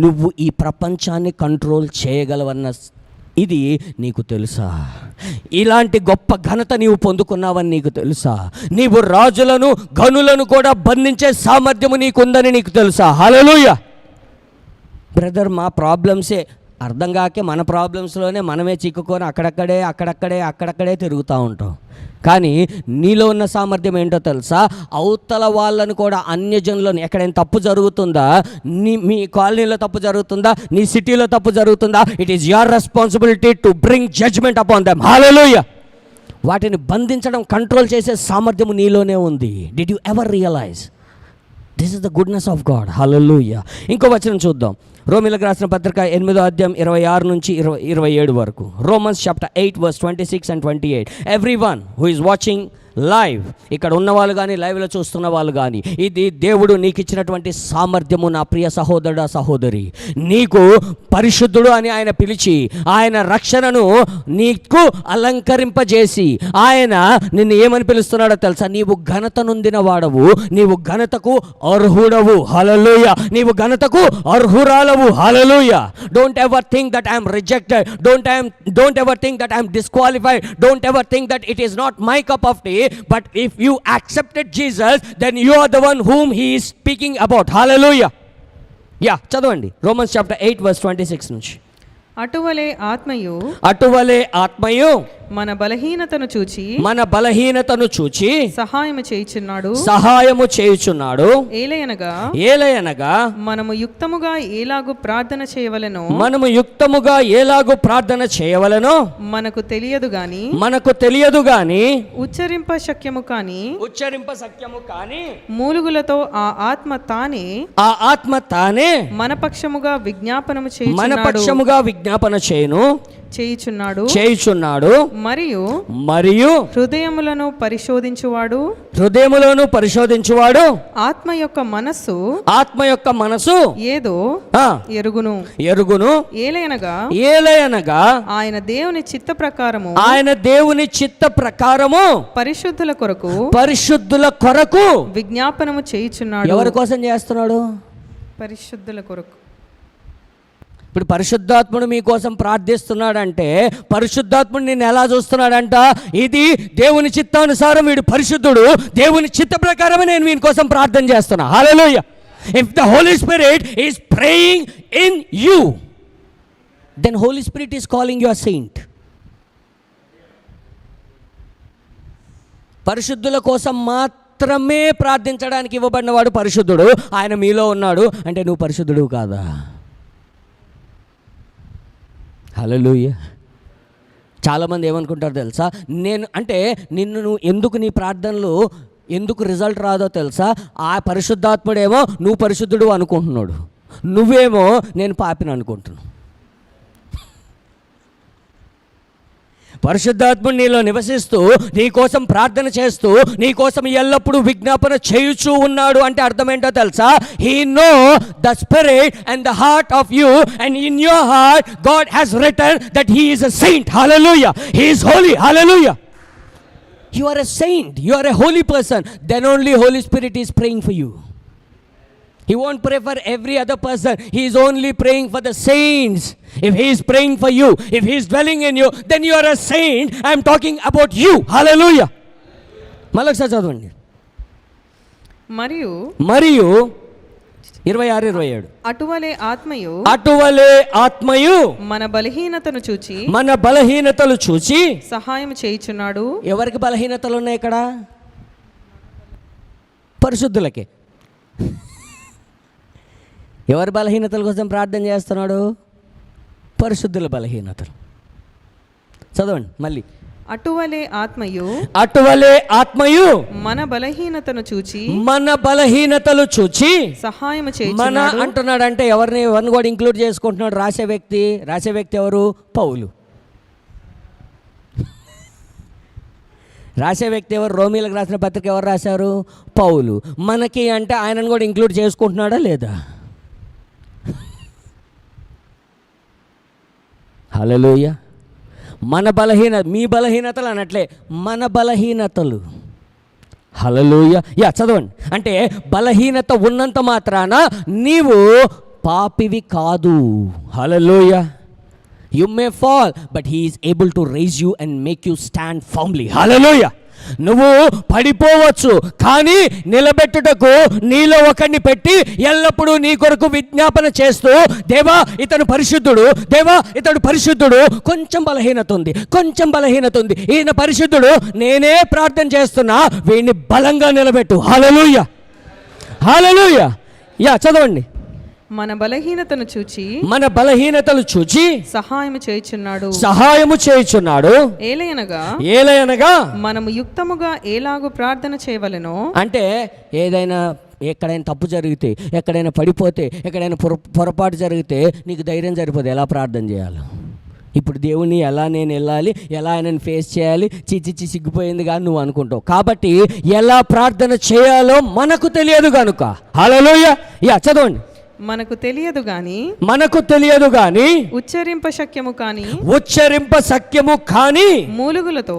Speaker 2: నువ్వు ఈ ప్రపంచాన్ని కంట్రోల్ చేయగలవన్న ఇది నీకు తెలుసా? ఇలాంటి గొప్ప ఘనత నీవు పొందుకున్నావని నీకు తెలుసా? నీవు రాజులను, గనులను కూడా బంధించే సామర్థ్యము నీకుందని నీకు తెలుసా? హల్లెలూయా. బ్రదర్, మా ప్రాబ్లమ్సే అర్థం కాకే మన ప్రాబ్లమ్స్లోనే మనమే చిక్కుకొని అక్కడక్కడే తిరుగుతూ ఉంటాం. కానీ నీలో ఉన్న సామర్థ్యం ఏంటో తెలుసా? అవతల వాళ్ళను కూడా, అన్యజనులను, ఎక్కడైనా తప్పు జరుగుతుందా, మీ కాలనీలో తప్పు జరుగుతుందా, నీ సిటీలో తప్పు జరుగుతుందా, it is your responsibility to bring judgement upon them. Hallelujah. వాటిని బంధించడం, కంట్రోల్ చేసే సామర్థ్యం నీలోనే ఉంది. Did you ever realise? This is the goodness of God. Hallelujah. ఇంకో వచనం చూద్దాం. రోమీలకు రాసిన పత్రిక 8వ అధ్యాయం 26 నుంచి 27 వరకు. Romans chapter 8 verse 26 and 28. Everyone who is watching live, ఇక్కడ ఉన్న వాళ్ళు కానీ లైవ్లో చూస్తున్న వాళ్ళు కానీ, ఇది దేవుడు నీకు ఇచ్చినటువంటి సామర్థ్యము. నా ప్రియ సహోదరుడా, సహోదరి, నీకు పరిశుద్ధుడు అని ఆయన పిలిచి, ఆయన రక్షణను నీకు అలంకరింపజేసి, ఆయన నిన్ను ఏమని పిలుస్తున్నాడో తెలుసా? నీవు ఘనత నొందిన వాడవు, నీవు ఘనతకు అర్హుడవు. హల్లెలూయా. నీవు ఘనతకు అర్హురాలవు. Hallelujah. Don't ever think that I'm rejected, don't ever think that I'm disqualified, don't ever think that it is not my cup of tea. But if you accepted Jesus, then you are the one whom he is speaking about. Hallelujah. Yeah, చదవండి. Romans chapter 8 verse 26 నుంచి.
Speaker 3: అటువలే
Speaker 2: ఆత్మయు
Speaker 3: మన బలహీనతను చూచి సహాయము చేయుచున్నాడు. ఏలయనగా మనము యుక్తముగా ఏలాగు ప్రార్థన చేయవలెనో మనకు తెలియదు గాని ఉచ్చరింప సఖ్యము కాని మూలుగులతో ఆ ఆత్మ తానే మన పక్షముగా విజ్ఞాపన చేయును.
Speaker 2: చేయుచున్నాడు మరియు
Speaker 3: హృదయములను
Speaker 2: పరిశోధించువాడు
Speaker 3: ఆత్మ యొక్క మనస్సు ఏదో
Speaker 2: ఎరుగును ఏలయనగా
Speaker 3: ఆయన దేవుని చిత్త ప్రకారము
Speaker 2: పరిశుద్ధుల కొరకు
Speaker 3: విజ్ఞాపనము చేయుచున్నాడు.
Speaker 2: ఎవరి కోసం చేస్తున్నాడు?
Speaker 3: పరిశుద్ధుల కొరకు.
Speaker 2: ఇప్పుడు పరిశుద్ధాత్ముడు మీకోసం ప్రార్థిస్తున్నాడంటే పరిశుద్ధాత్ముడు నిన్ను ఎలా చూస్తున్నాడంట? ఇది దేవుని చిత్తానుసారం, వీడు పరిశుద్ధుడు, దేవుని చిత్త ప్రకారమే నేను వీని కోసం ప్రార్థన చేస్తున్నా. Hallelujah. If the Holy Spirit is praying in you, then Holy Spirit is calling you a saint. పరిశుద్ధుల కోసం మాత్రమే ప్రార్థించడానికి ఇవ్వబడినవాడు పరిశుద్ధుడు. ఆయన మీలో ఉన్నాడు అంటే నువ్వు పరిశుద్ధుడు కాదా? హల్లెలూయా. చాలామంది ఏమనుకుంటారు తెలుసా? నువ్వు ఎందుకు నీ ప్రార్థనలు ఎందుకు రిజల్ట్ రాదో తెలుసా? ఆ పరిశుద్ధాత్ముడేమో నువ్వు పరిశుద్ధుడు అనుకుంటున్నాడు, నువ్వేమో నేను పాపిని అనుకుంటున్నావు. పరిశుద్ధాత్ముడు నీలో నివసిస్తూ నీ కోసం ప్రార్థన చేస్తూ నీ కోసం ఎల్లప్పుడూ విజ్ఞాపన చేయుచూ ఉన్నాడు అంటే అర్థం ఏంటో తెలుసా? He know the spirit and the heart of you, and in your heart God has written that he is a saint. Hallelujah. He is holy. Hallelujah. You are a saint, you are a holy person. Then only Holy Spirit is praying for you. He won't pray for every other person. He is only praying for the saints. If he is praying for you, if he is dwelling in you, then you are a saint. I am talking about you. Hallelujah. మళ్ళొకసారి చదవండి. మరియు 26-27
Speaker 3: అటువలే
Speaker 2: ఆత్మయు
Speaker 3: మన
Speaker 2: బలహీనతలు చూచి
Speaker 3: సహాయం చేయుచున్నాడు.
Speaker 2: ఎవరికి బలహీనతలు ఉన్నాయి ఇక్కడ? పరిశుద్ధులకే. ఎవరి బలహీనతల కోసం ప్రార్థన చేస్తున్నాడు? పరిశుద్ధుల బలహీనతలు. చదవండి మళ్ళీ.
Speaker 3: అటువలే
Speaker 2: ఆత్మయు
Speaker 3: మన
Speaker 2: బలహీనతలు చూచి
Speaker 3: సహాయం
Speaker 2: మన అంటున్నాడంటే ఎవరిని కూడా ఇంక్లూడ్ చేసుకుంటున్నాడు? రాసే వ్యక్తి ఎవరు? పౌలు. రాసే వ్యక్తి ఎవరు? రోమీలకు రాసిన పత్రిక ఎవరు రాశారు? పౌలు. మనకి అంటే ఆయనను కూడా ఇంక్లూడ్ చేసుకుంటున్నాడా లేదా? హల్లెలూయా. మీ బలహీనతలు అనట్లే, మన బలహీనతలు. హల్లెలూయా. చదవండి. అంటే బలహీనత ఉన్నంత మాత్రాన నీవు పాపివి కాదు. హల్లెలూయా. You may fall, but he is able to raise you and make you stand firmly. Hallelujah. నువ్వు పడిపోవచ్చు, కానీ నిలబెట్టుటకు నీలో ఒకరిని పెట్టి ఎల్లప్పుడూ నీ కొరకు విజ్ఞాపన చేస్తూ, దేవా ఇతడు పరిశుద్ధుడు, కొంచెం బలహీనత ఉంది, ఈయన పరిశుద్ధుడు, నేనే ప్రార్థన చేస్తున్నా, వీడిని బలంగా నిలబెట్టు. హల్లెలూయా. హల్లెలూయా. చదవండి.
Speaker 3: మన
Speaker 2: బలహీనతలు చూచి
Speaker 3: సహాయము
Speaker 2: చేయుచున్నాడు. ఏలయనగా
Speaker 3: మనము యుక్తముగా ఎలాగూ ప్రార్థన చేయవలెనో.
Speaker 2: అంటే ఎక్కడైనా తప్పు జరిగితే, ఎక్కడైనా పడిపోతే, ఎక్కడైనా పొరపాటు జరిగితే నీకు ధైర్యం సరిపోదు ఎలా ప్రార్థన చేయాలి. ఇప్పుడు దేవుని ఎలా నేను వెళ్ళాలి, ఎలా ఆయనను ఫేస్ చేయాలి, చిచ్చి సిగ్గిపోయింది కానీ నువ్వు అనుకుంటావు. కాబట్టి ఎలా ప్రార్థన చేయాలో మనకు తెలియదు కనుక. హల్లెలూయా. చదవండి.
Speaker 3: మనకు
Speaker 2: తెలియదు గాని
Speaker 3: ఉచ్చరింప
Speaker 2: శక్యము కాని మూలుగులతో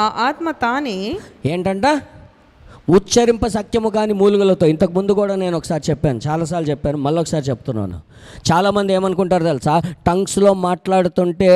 Speaker 2: ఆ ఆత్మ తానే ఏంటంట? ఉచ్చరింప శక్యము కాని మూలుగులతో. ఇంతకు ముందు కూడా నేను ఒకసారి చెప్పాను, చాలాసార్లు చెప్పాను, మళ్ళీ ఒకసారి చెప్తున్నాను. చాలామంది ఏమనుకుంటారు తెలుసా? టంగ్స్లో మాట్లాడుతుంటే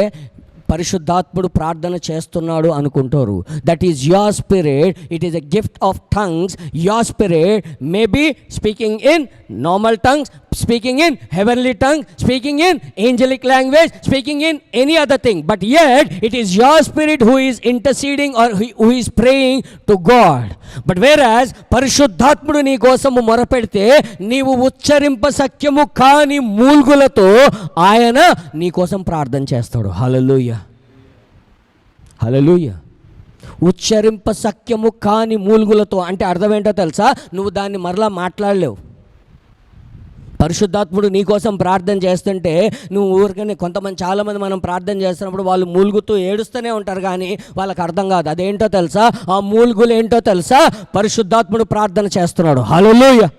Speaker 2: పరిశుద్ధాత్ముడు ప్రార్థన చేస్తున్నాడు అనుకుంటారు. That is your spirit. It is a gift of tongues. Your spirit may be speaking in normal tongues, speaking in heavenly tongue, speaking in angelic language, speaking in any other thing, but yet it is your spirit who is interceding or who is praying to God. But whereas పరిశుద్ధాత్ముడు నీ కోసము మొరపెడితే నీవు ఉచ్చరింప శక్యము కాని మూల్గులతో ఆయన నీ కోసం ప్రార్థన చేస్తాడు. హల్లెలూయా. హల్లెలూయా. ఉచ్చరింప శక్యము కాని మూల్గులతో అంటే అర్థం ఏంటో తెలుసా? నువ్వు దాన్ని మరలా మాట్లాడలేవు. పరిశుద్ధాత్ముడు నీ కోసం ప్రార్థన చేస్తుంటే నువ్వు ఊరికనే కొంతమంది చాలామంది మనం ప్రార్థన చేస్తున్నప్పుడు వాళ్ళు మూలుగుతూ ఏడుస్తూనే ఉంటారు, కానీ వాళ్ళకి అర్థం కాదు. అదేంటో తెలుసా? ఆ మూలుగులు ఏంటో తెలుసా? పరిశుద్ధాత్ముడు ప్రార్థన చేస్తున్నాడు. హల్లెలూయా,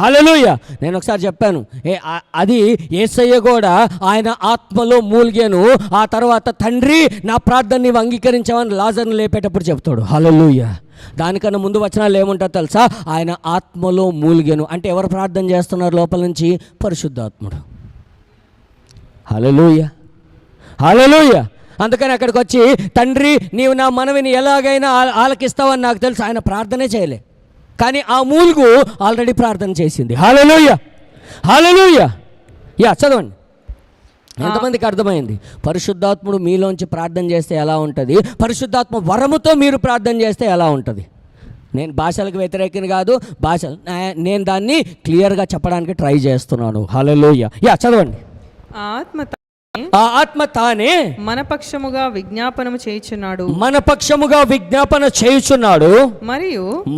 Speaker 2: హల్లెలూయా. నేను ఒకసారి చెప్పాను, అది యేసయ్య కూడా ఆయన ఆత్మలో మూలిగాను. ఆ తర్వాత తండ్రి నా ప్రార్థన నీవు అంగీకరించావని లాజర్ని లేపేటప్పుడు చెప్తాడు. హల్లెలూయా. దానికన్నా ముందు వచనాలు ఏముంటారో తెలుసా? ఆయన ఆత్మలో మూలిగాను అంటే ఎవరు ప్రార్థన చేస్తున్నారు లోపల నుంచి? పరిశుద్ధాత్ముడు. హల్లెలూయా, హల్లెలూయా. అందుకని అక్కడికి వచ్చి తండ్రి నీవు నా మనవిని ఎలాగైనా ఆలకిస్తావని నాకు తెలుసు. ఆయన ప్రార్థనే చేయలే, కానీ ఆ మూలుగు ఆల్రెడీ ప్రార్థన చేసింది. హల్లెలూయా, హల్లెలూయా. చదవండి. ఎంతమందికి అర్థమైంది? పరిశుద్ధాత్ముడు మీలోంచి ప్రార్థన చేస్తే ఎలా ఉంటుంది, పరిశుద్ధాత్మ వరముతో మీరు ప్రార్థన చేస్తే ఎలా ఉంటుంది. నేను భాషలకు వ్యతిరేకం కాదు, నేను దాన్ని క్లియర్గా చెప్పడానికి ట్రై చేస్తున్నాను. హల్లెలూయా. చదవండి. ఆ ఆత్మ తానే
Speaker 3: మన పక్షముగా విజ్ఞాపనము చేయుచున్నాడు,
Speaker 2: మన పక్షముగా విజ్ఞాపన చేయుచున్నాడు.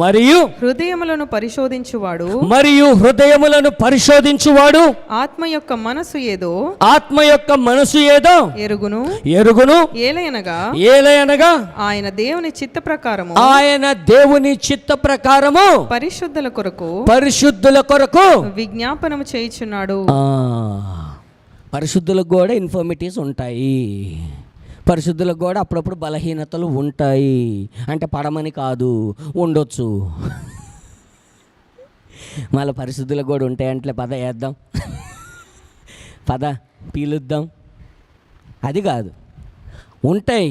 Speaker 2: మరియు
Speaker 3: హృదయములను పరిశోధించువాడు, ఆత్మ యొక్క మనసు ఏదో ఎరుగును. ఏలయనగా ఆయన దేవుని చిత్త ప్రకారము పరిశుద్ధుల కొరకు విజ్ఞాపనము చేయుచున్నాడు.
Speaker 2: పరిశుద్ధులకు కూడా ఇన్ఫర్మిటీస్ ఉంటాయి. పరిశుద్ధులకు కూడా అప్పుడప్పుడు బలహీనతలు ఉంటాయి. అంటే పడమని కాదు, ఉండొచ్చు. మళ్ళీ పరిశుద్ధులకు కూడా ఉంటాయంటే పద వేద్దాం, పద పీలుద్దాం, అది కాదు, ఉంటాయి.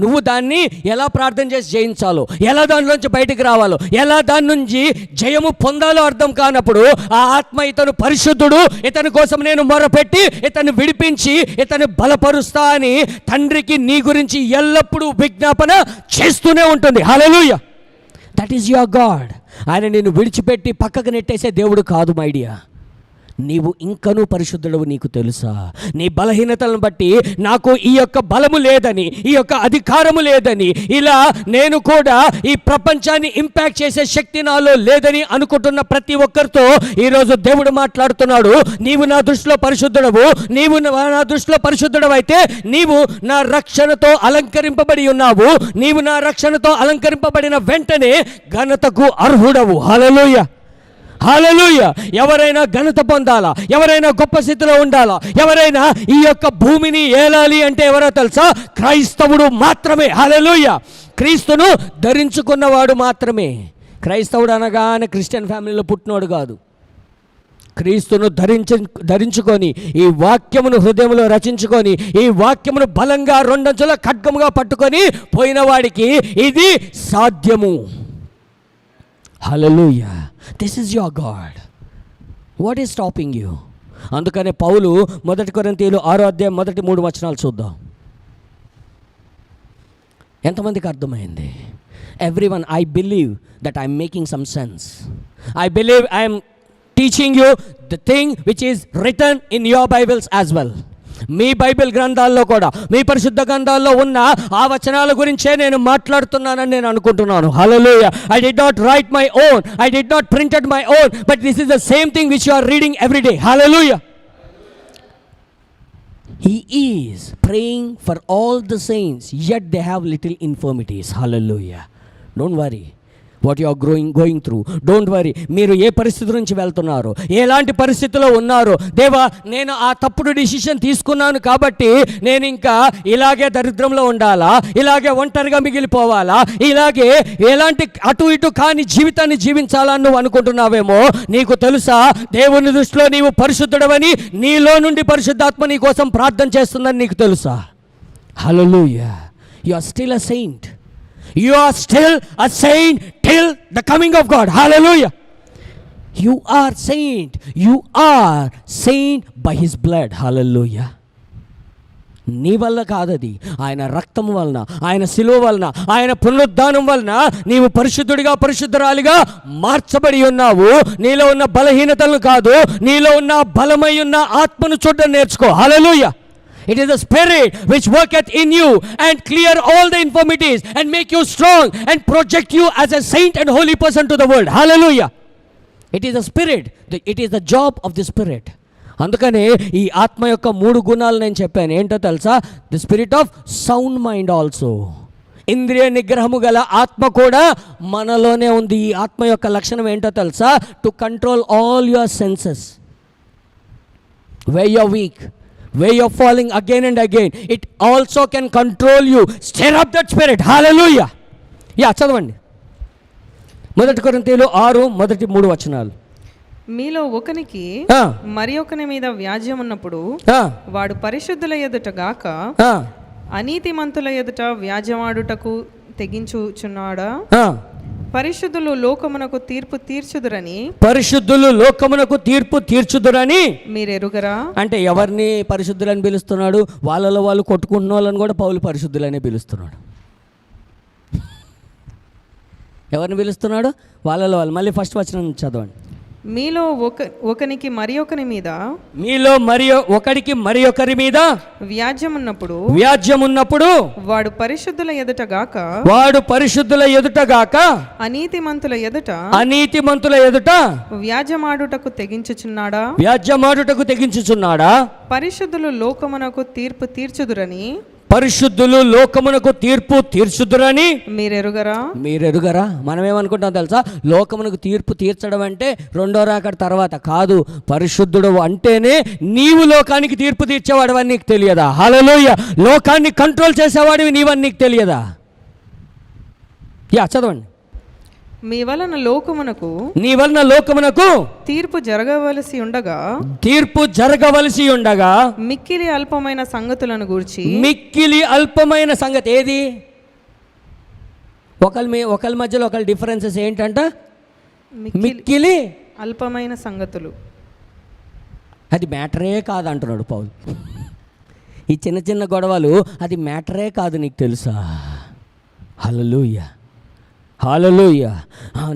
Speaker 2: నువ్వు దాన్ని ఎలా ప్రార్థన చేసి జయించాలో, ఎలా దానిలోంచి బయటికి రావాలో, ఎలా దాని నుంచి జయము పొందాలో అర్థం కానప్పుడు ఆ ఆత్మ ఇతను పరిశుద్ధుడు, ఇతని కోసం నేను మొరపెట్టి ఇతను విడిపించి ఇతను బలపరుస్తా అని తండ్రికి నీ గురించి ఎల్లప్పుడూ విజ్ఞాపన చేస్తూనే ఉంటుంది. Hallelujah. That is your God. ఆయన నిన్ను విడిచిపెట్టి పక్కకు నెట్టేసే దేవుడు కాదు మై డియర్. నీవు ఇంకనూ పరిశుద్ధుడవు నీకు తెలుసా? నీ బలహీనతలను బట్టి నాకు ఈ యొక్క బలము లేదని, ఈ యొక్క అధికారము లేదని, ఇలా నేను కూడా ఈ ప్రపంచాన్ని ఇంపాక్ట్ చేసే శక్తి నాలో లేదని అనుకుంటున్న ప్రతి ఒక్కరితో ఈరోజు దేవుడు మాట్లాడుతున్నాడు. నీవు నా దృష్టిలో పరిశుద్ధుడవు, నీవు నా దృష్టిలో పరిశుద్ధుడవు అయితే నీవు నా రక్షణతో అలంకరింపబడి ఉన్నావు. నీవు నా రక్షణతో అలంకరింపబడిన వెంటనే ఘనతకు అర్హుడవు. హల్లెలూయా, హల్లెలూయా. ఎవరైనా ఘనత పొందాలా, ఎవరైనా గొప్ప స్థితిలో ఉండాలా, ఎవరైనా ఈ యొక్క భూమిని ఏలాలి అంటే ఎవరో తెలుసా? క్రైస్తవుడు మాత్రమే. హల్లెలూయా. క్రీస్తును ధరించుకున్నవాడు మాత్రమే. క్రైస్తవుడు అనగానే క్రిస్టియన్ ఫ్యామిలీలో పుట్టినోడు కాదు. క్రీస్తును ధరించుకొని ఈ వాక్యమును హృదయంలో రచించుకొని ఈ వాక్యమును బలంగా రెండంచుల ఖడ్గముగా పట్టుకొని పోయిన వాడికి ఇది సాధ్యము. Hallelujah. This is your God. What is stopping you? అందుకనే పౌలు 1 కొరింథీయులు 6వ అధ్యాయం మొదటి 3 వచనాలు చూద్దాం. ఎంతమందికి అర్థమైంది? Everyone, I believe that I'm making some sense. I believe I'm teaching you the thing which is return in your Bibles as well. Me Bible గ్రంథాల్లో కూడా, మీ పరిశుద్ధ గ్రంథాల్లో ఉన్న ఆ వచనాల గురించే నేను మాట్లాడుతున్నానని నేను అనుకుంటున్నాను. Hallelujah. I did not write my own, I did not printed my own, but this is the same thing which you are reading every day. Hallelujah. He is praying for all the saints, yet they have little infirmities. Hallelujah. Don't worry what you are going through. Don't worry. మీరు ఏ పరిస్థితి నుంచి వెళ్తున్నారు, ఎలాంటి పరిస్థితిలో ఉన్నారు. దేవా, నేను ఆ తప్పుడు డిసిషన్ తీసుకున్నాను కాబట్టి నేను ఇంకా ఇలాగే దరిద్రంలో ఉండాలా, ఇలాగే ఒంటరిగా మిగిలిపోవాలా, ఇలాగే ఎలాంటి అటు ఇటు కాని జీవితాన్ని జీవించాలని నువ్వు అనుకుంటున్నావేమో. నీకు తెలుసా, దేవుని దృష్టిలో నీవు పరిశుద్ధుడవని, నీలో నుండి పరిశుద్ధాత్మ నీ కోసం ప్రార్థన చేస్తుందని నీకు తెలుసా? Hallelujah. You are still a saint. You are still a saint till the coming of God. Hallelujah. You are saint. You are saint by His blood. Hallelujah. నీ వల్ల కాదది, ఆయన రక్తము వలన, ఆయన శిలువ వలన, ఆయన పునరుద్ధానం వలన నీవు పరిశుద్ధుడిగా పరిశుద్ధురాలిగా మార్చబడి ఉన్నావు. నీలో ఉన్న బలహీనతలను కాదు, నీలో ఉన్న బలమై ఉన్న ఆత్మను చూడడం నేర్చుకో. హల్లెలూయా. It is the Spirit which worketh in you and clear all the infirmities and make you strong and project you as a saint and holy person to the world. Hallelujah. It is the spirit, it is the job of the spirit. అందుకనే ఈ ఆత్మ యొక్క 3 గుణాలు నేను చెప్పాను. ఏంటో తెలుసా? The spirit of sound mind also. ఇంద్రియ నిగ్రహము గల ఆత్మ కూడా మనలోనే ఉంది. ఈ ఆత్మ యొక్క లక్షణం ఏంటో తెలుసా? To control all your senses. where you're weak, where you're falling again and again, it also can control you. Stir up that spirit. Hallelujah. చదవండి. 1 కొరింథీయులు 6:3
Speaker 3: మీలో ఒకనికి మరి ఒకని మీద వ్యాజ్యం ఉన్నప్పుడు వాడు పరిశుద్ధుల ఎదుట గాక అనీతిమంతుల ఎదుట వ్యాజ్యమాడుటకు తెగించుచున్నాడా? పరిశుద్ధులు లోకమునకు తీర్పు తీర్చుదురని మీరెరుగరా? అంటే ఎవరిని పరిశుద్ధులని పిలుస్తున్నాడు? వాళ్ళలో వాళ్ళు కొట్టుకుంటున్న వాళ్ళని కూడా పౌలు పరిశుద్ధులనే పిలుస్తున్నాడు. ఎవరిని పిలుస్తున్నాడు? వాళ్ళలో వాళ్ళు. మళ్ళీ ఫస్ట్ వచనం చదవండి. మీలో ఒకనికి మరి ఒకరి మీద వ్యాజ్యం ఉన్నప్పుడు వాడు పరిశుద్ధుల ఎదుట గాక అనీతిమంతుల ఎదుట వ్యాజ్యమాడుటకు తెగించుచున్నాడా? పరిశుద్ధులు లోకమునకు తీర్పు తీర్చుదురని మీరెరుగరా? మనం ఏమనుకుంటాం తెలుసా? లోకమునకు తీర్పు తీర్చడం అంటే 2వ రాకడ తర్వాత కాదు. పరిశుద్ధుడు అంటేనే నీవు లోకానికి తీర్పు తీర్చేవాడివని నీకు తెలియదా? హల్లెలూయా. లోకాన్ని కంట్రోల్ చేసేవాడివి నీవని నీకు తెలియదా? చదవండి. నీ వలన లోకమునకు తీర్పు జరగవలసి ఉండగా మిక్కిలి అల్పమైన సంగతి ఏది? ఒకళ్ళ మధ్యలో ఒకళ్ళ డిఫరెన్సెస్ ఏంటంట? మిక్కిలి అల్పమైన సంగతులు. అది మ్యాటరే కాదు అంటున్నాడు పౌలు. ఈ చిన్న చిన్న గొడవలు అది మ్యాటరే కాదు, నీకు తెలుసా? హల్లెలూయా.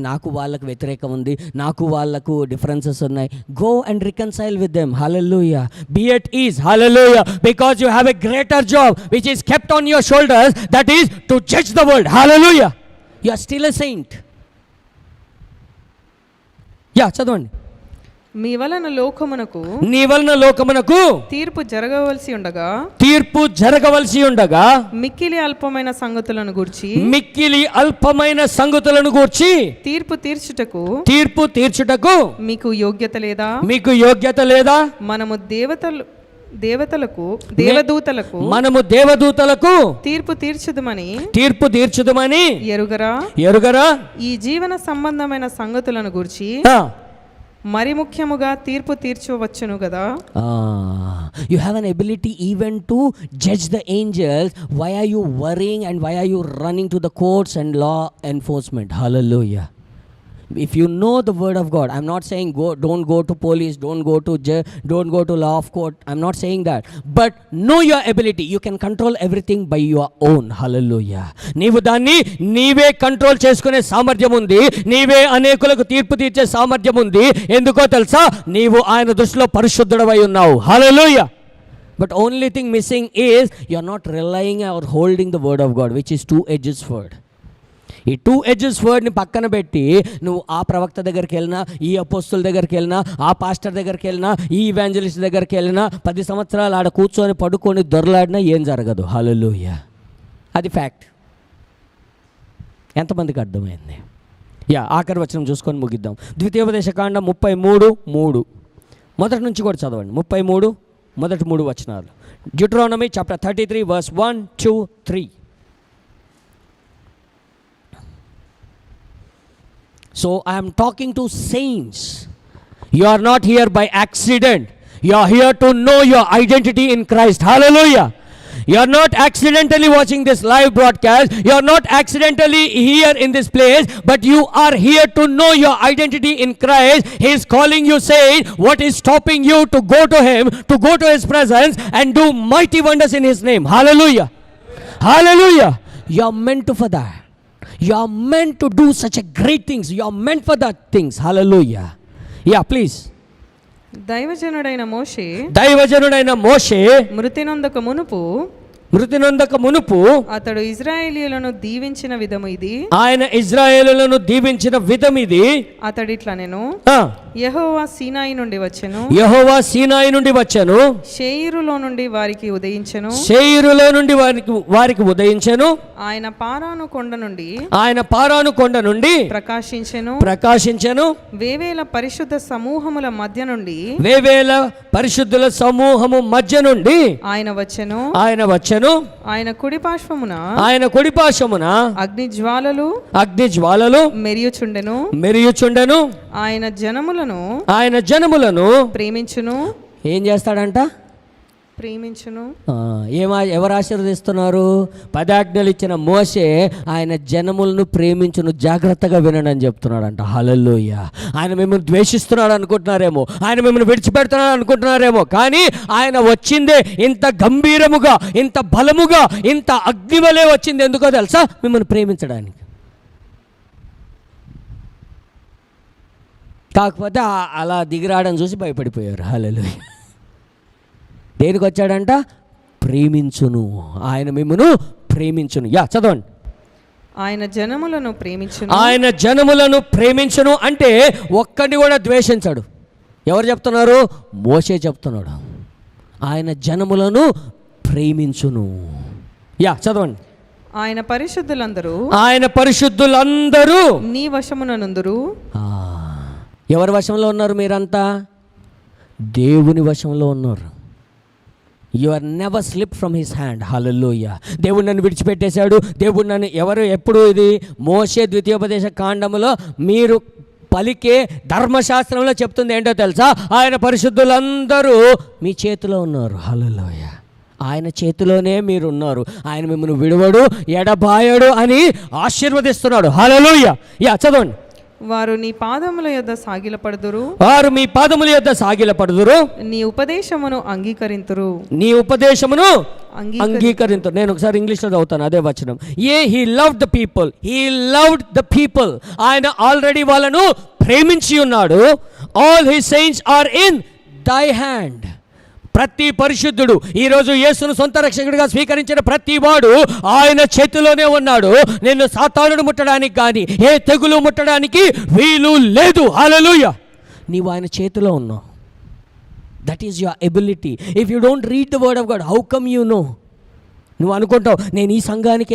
Speaker 3: నాకు వాళ్ళకు వ్యతిరేకం ఉంది, నాకు వాళ్ళకు డిఫరెన్సెస్ ఉన్నాయి. Go and reconcile with them. Hallelujah. Be at ease. Hallelujah. Because you have a greater job which is kept on your shoulders, that is to judge the world. Hallelujah. You are still a saint. చదవండి. నీ వలన లోకమునకు తీర్పు జరగవలసి ఉండగా మిక్కిలి అల్పమైన సంగతులను గూర్చి తీర్పు తీర్చుటకు మీకు యోగ్యత లేదా? మనము దేవదూతలకు తీర్పు తీర్చుదుమని ఎరుగరా? ఈ జీవన సంబంధమైన సంగతులను గూర్చి మరి ముఖ్యముగా తీర్పు తీర్చవచ్చును కదా. You have an ability even to judge the angels. Why are you worrying and why are you running to the courts and law enforcement? Hallelujah. If you know the word of God, I'm not saying don't go to police, don't go to law of court. I'm not saying that. But know your ability. You can control everything by your own. Hallelujah. నీవు దాన్ని నీవే control చేసుకునే సామర్థ్యం ఉంది. నీవే అనేకులకు తీర్పు తీర్చే సామర్థ్యం ఉంది. ఎందుకో తెలుసా? నీవు ఆయన దృష్టిలో పరిశుద్ధుడవై ఉన్నావు. Hallelujah. But only thing missing is you're not relying or holding the word of God, which is two-edged sword. ఈ 2 edges వర్డ్ని పక్కన పెట్టి నువ్వు ఆ ప్రవక్త దగ్గరికి వెళ్ళినా, ఈ అపోస్తుల దగ్గరికి వెళ్ళినా, ఆ పాస్టర్ దగ్గరికి వెళ్ళినా, ఈ ఇవాంజలిస్ట్ దగ్గరికి వెళ్ళినా, 10 సంవత్సరాలు ఆడ కూర్చొని పడుకొని దొరలాడినా ఏం జరగదు. హల్లెలూయా. అది ఫ్యాక్ట్. ఎంతమందికి అర్థమైంది? ఆఖరి వచనం చూసుకొని ముగిద్దాం. ద్వితీయోపదేశకాండం 33:3 మొదటి నుంచి కూడా చదవండి. 33 మొదటి 3 వచనాలు. డ్యూటెరోనమీ chapter 33 verse 1, 2, 3. So I am talking to saints. You are not here by accident. You are here to know your identity in Christ. Hallelujah. You are not accidentally watching this live broadcast. You are not accidentally here in this place, but you are here to know your identity in Christ. He is calling you, saying, what is stopping you to go to Him, to go to His presence and do mighty wonders in His name? Hallelujah. Hallelujah. You are meant for that. You are meant to do such a great things. You are meant for that things. Hallelujah. Please. దైవజనుడైన మోషే మృతి నొందక మునుపు
Speaker 2: మృతి నొందక మునుపు
Speaker 3: అతడు ఇశ్రాయేలీయులను దీవించిన విధము ఇది.
Speaker 2: ఆయన ఇశ్రాయేలులను దీవించిన విధం ఇది.
Speaker 3: అతడిట్లా నేను
Speaker 2: ఆ,
Speaker 3: యెహోవా సీనాయి నుండి వచ్చెను,
Speaker 2: యెహోవా సీనాయి నుండి వచ్చెను,
Speaker 3: షేయిరులో నుండి వారికి ఉదయించెను,
Speaker 2: శేయిరులో నుండి వారికి ఉదయించెను,
Speaker 3: ఆయన పారాను కొండ నుండి
Speaker 2: ఆయన పారాను కొండ నుండి
Speaker 3: ప్రకాశించెను,
Speaker 2: వేవేల
Speaker 3: పరిశుద్ధ సమూహముల మధ్య నుండి
Speaker 2: వేవేల పరిశుద్ధుల సమూహము మధ్య నుండి
Speaker 3: ఆయన వచ్చెను,
Speaker 2: ఆయన
Speaker 3: కుడి పార్శ్వమున
Speaker 2: అగ్ని
Speaker 3: జ్వాలలు
Speaker 2: మెరియుచుండెను,
Speaker 3: ఆయన జనములను ప్రేమించును.
Speaker 2: ఏం చేస్తాడంట? ఎవరు ఆశీర్వదిస్తున్నారు? 10 ఆజ్ఞలు ఇచ్చిన మోషే ఆయన జనములను ప్రేమించును, జాగ్రత్తగా వినండి అని చెప్తున్నాడంట. హల్లెలూయా. ఆయన మిమ్మల్ని ద్వేషిస్తున్నాడు అనుకుంటున్నారేమో, ఆయన మిమ్మల్ని విడిచిపెడుతున్నాడు అనుకుంటున్నారేమో, కానీ ఆయన వచ్చిందే ఇంత గంభీరముగా, ఇంత బలముగా, ఇంత అగ్నివలే వచ్చింది. ఎందుకో తెలుసా? మిమ్మల్ని ప్రేమించడానికి. కాకపోతే అలా దిగిరాడని చూసి భయపడిపోయారు. హల్లెలూయా. దేనికి వచ్చాడంట? ప్రేమించును. ఆయన మిమ్మును ప్రేమించును. చదవండి.
Speaker 3: ఆయన
Speaker 2: జనములను ప్రేమించును అంటే ఒక్కడిని కూడా ద్వేషించాడు. ఎవరు చెప్తున్నారు? మోషే చెప్తున్నాడు. ఆయన జనములను ప్రేమించును. చదవండి.
Speaker 3: ఆయన
Speaker 2: పరిశుద్ధులందరూ
Speaker 3: నీ వశమునందురు.
Speaker 2: ఎవరి వశంలో ఉన్నారు మీరంతా? దేవుని వశంలో ఉన్నారు. You are never slip from his hand. Hallelujah. దేవుడు నన్ను విడిచిపెట్టేశాడు, దేవుడు నన్ను ఎప్పుడు ఇది మోషే ద్వితీయోపదేశ కాండములో మీరు పలికే ధర్మశాస్త్రంలో చెప్తుంది ఏంటో తెలుసా? ఆయన పరిశుద్ధులందరూ మీ చేతిలో ఉన్నారు. హల్లెలూయా. ఆయన చేతిలోనే మీరు ఉన్నారు. ఆయన మిమ్మల్ని విడువడు, ఎడబాయడు అని ఆశీర్వదిస్తున్నాడు. హల్లెలూయా. చదవండి.
Speaker 3: వారు నీ పాదముల యొద్ద సాగిలపడుదురు, నీ ఉపదేశమును అంగీకరింతురు.
Speaker 2: నేను ఒకసారి ఇంగ్లీష్లో చదువుతాను, అదే వచనం. He loved the people. ఆయన ఆల్రెడీ వాళ్ళను ప్రేమించి ఉన్నాడు. All his saints are in thy hand. ప్రతి పరిశుద్ధుడు, ఈరోజు యేసును సొంత రక్షకుడిగా స్వీకరించిన ప్రతి వాడు ఆయన చేతిలోనే ఉన్నాడు. నిన్ను సాతానుడు ముట్టడానికి కానీ ఏ తెగులు ముట్టడానికి వీలు లేదు. హల్లెలూయా. నీవు ఆయన చేతిలో ఉన్నావు. That is your ability. If you don't read the word of God, how come you know? నువ్వు అనుకుంటావు, నేను ఈ సంఘానికి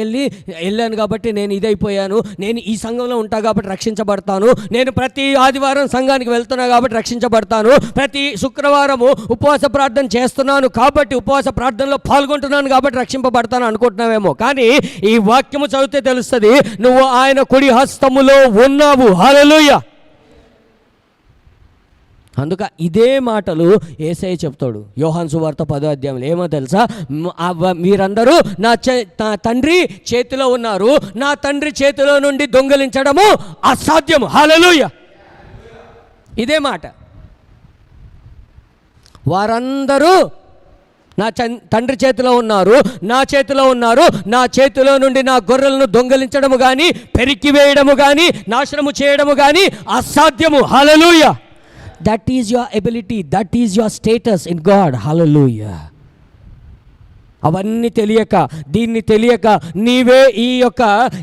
Speaker 2: వెళ్ళాను కాబట్టి నేను ఇదైపోయాను, నేను ఈ సంఘంలో ఉంటా కాబట్టి రక్షించబడతాను, నేను ప్రతి ఆదివారం సంఘానికి వెళ్తున్నా కాబట్టి రక్షించబడతాను, ప్రతి శుక్రవారము ఉపవాస ప్రార్థన చేస్తున్నాను కాబట్టి ఉపవాస ప్రార్థనలో పాల్గొంటున్నాను కాబట్టి రక్షింపబడతాను అనుకుంటున్నావేమో. కానీ ఈ వాక్యము చదివితే తెలుస్తుంది, నువ్వు ఆయన కుడి హస్తములో ఉన్నావు. హల్లెలూయా. అందుక ఇదే మాటలు యేసయ్య చెప్తాడు యోహాను సువార్త 10వ అధ్యాయంలో. ఏమో తెలుసా? మీరందరూ నా తండ్రి చేతిలో ఉన్నారు, నా తండ్రి చేతిలో నుండి దొంగిలించడము అసాధ్యము. హల్లెలూయా. ఇదే మాట. వారందరూ నా తండ్రి చేతిలో ఉన్నారు, నా చేతిలో నుండి నా గొర్రెలను దొంగిలించడము కానీ, పెరికివేయడము కానీ, నాశనము చేయడము కానీ అసాధ్యము. హల్లెలూయా. That is your ability. That is your status in God. Hallelujah. అవన్నీ తెలియక, దీన్ని తెలియక నీవే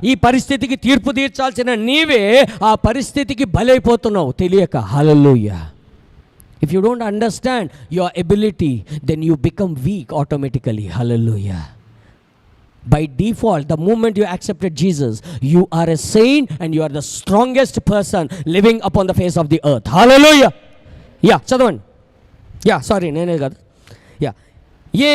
Speaker 2: ఈ పరిస్థితికి తీర్పు తీర్చాల్సిన నీవే ఆ పరిస్థితికి బలైపోతున్నావు తెలియక. Hallelujah. If you don't understand your ability, then you become weak automatically. Hallelujah. By default, the moment you accepted Jesus, you are a saint and you are the strongest person living upon the face of the earth. Hallelujah. చదవండి. Sorry, నేనే కాదు.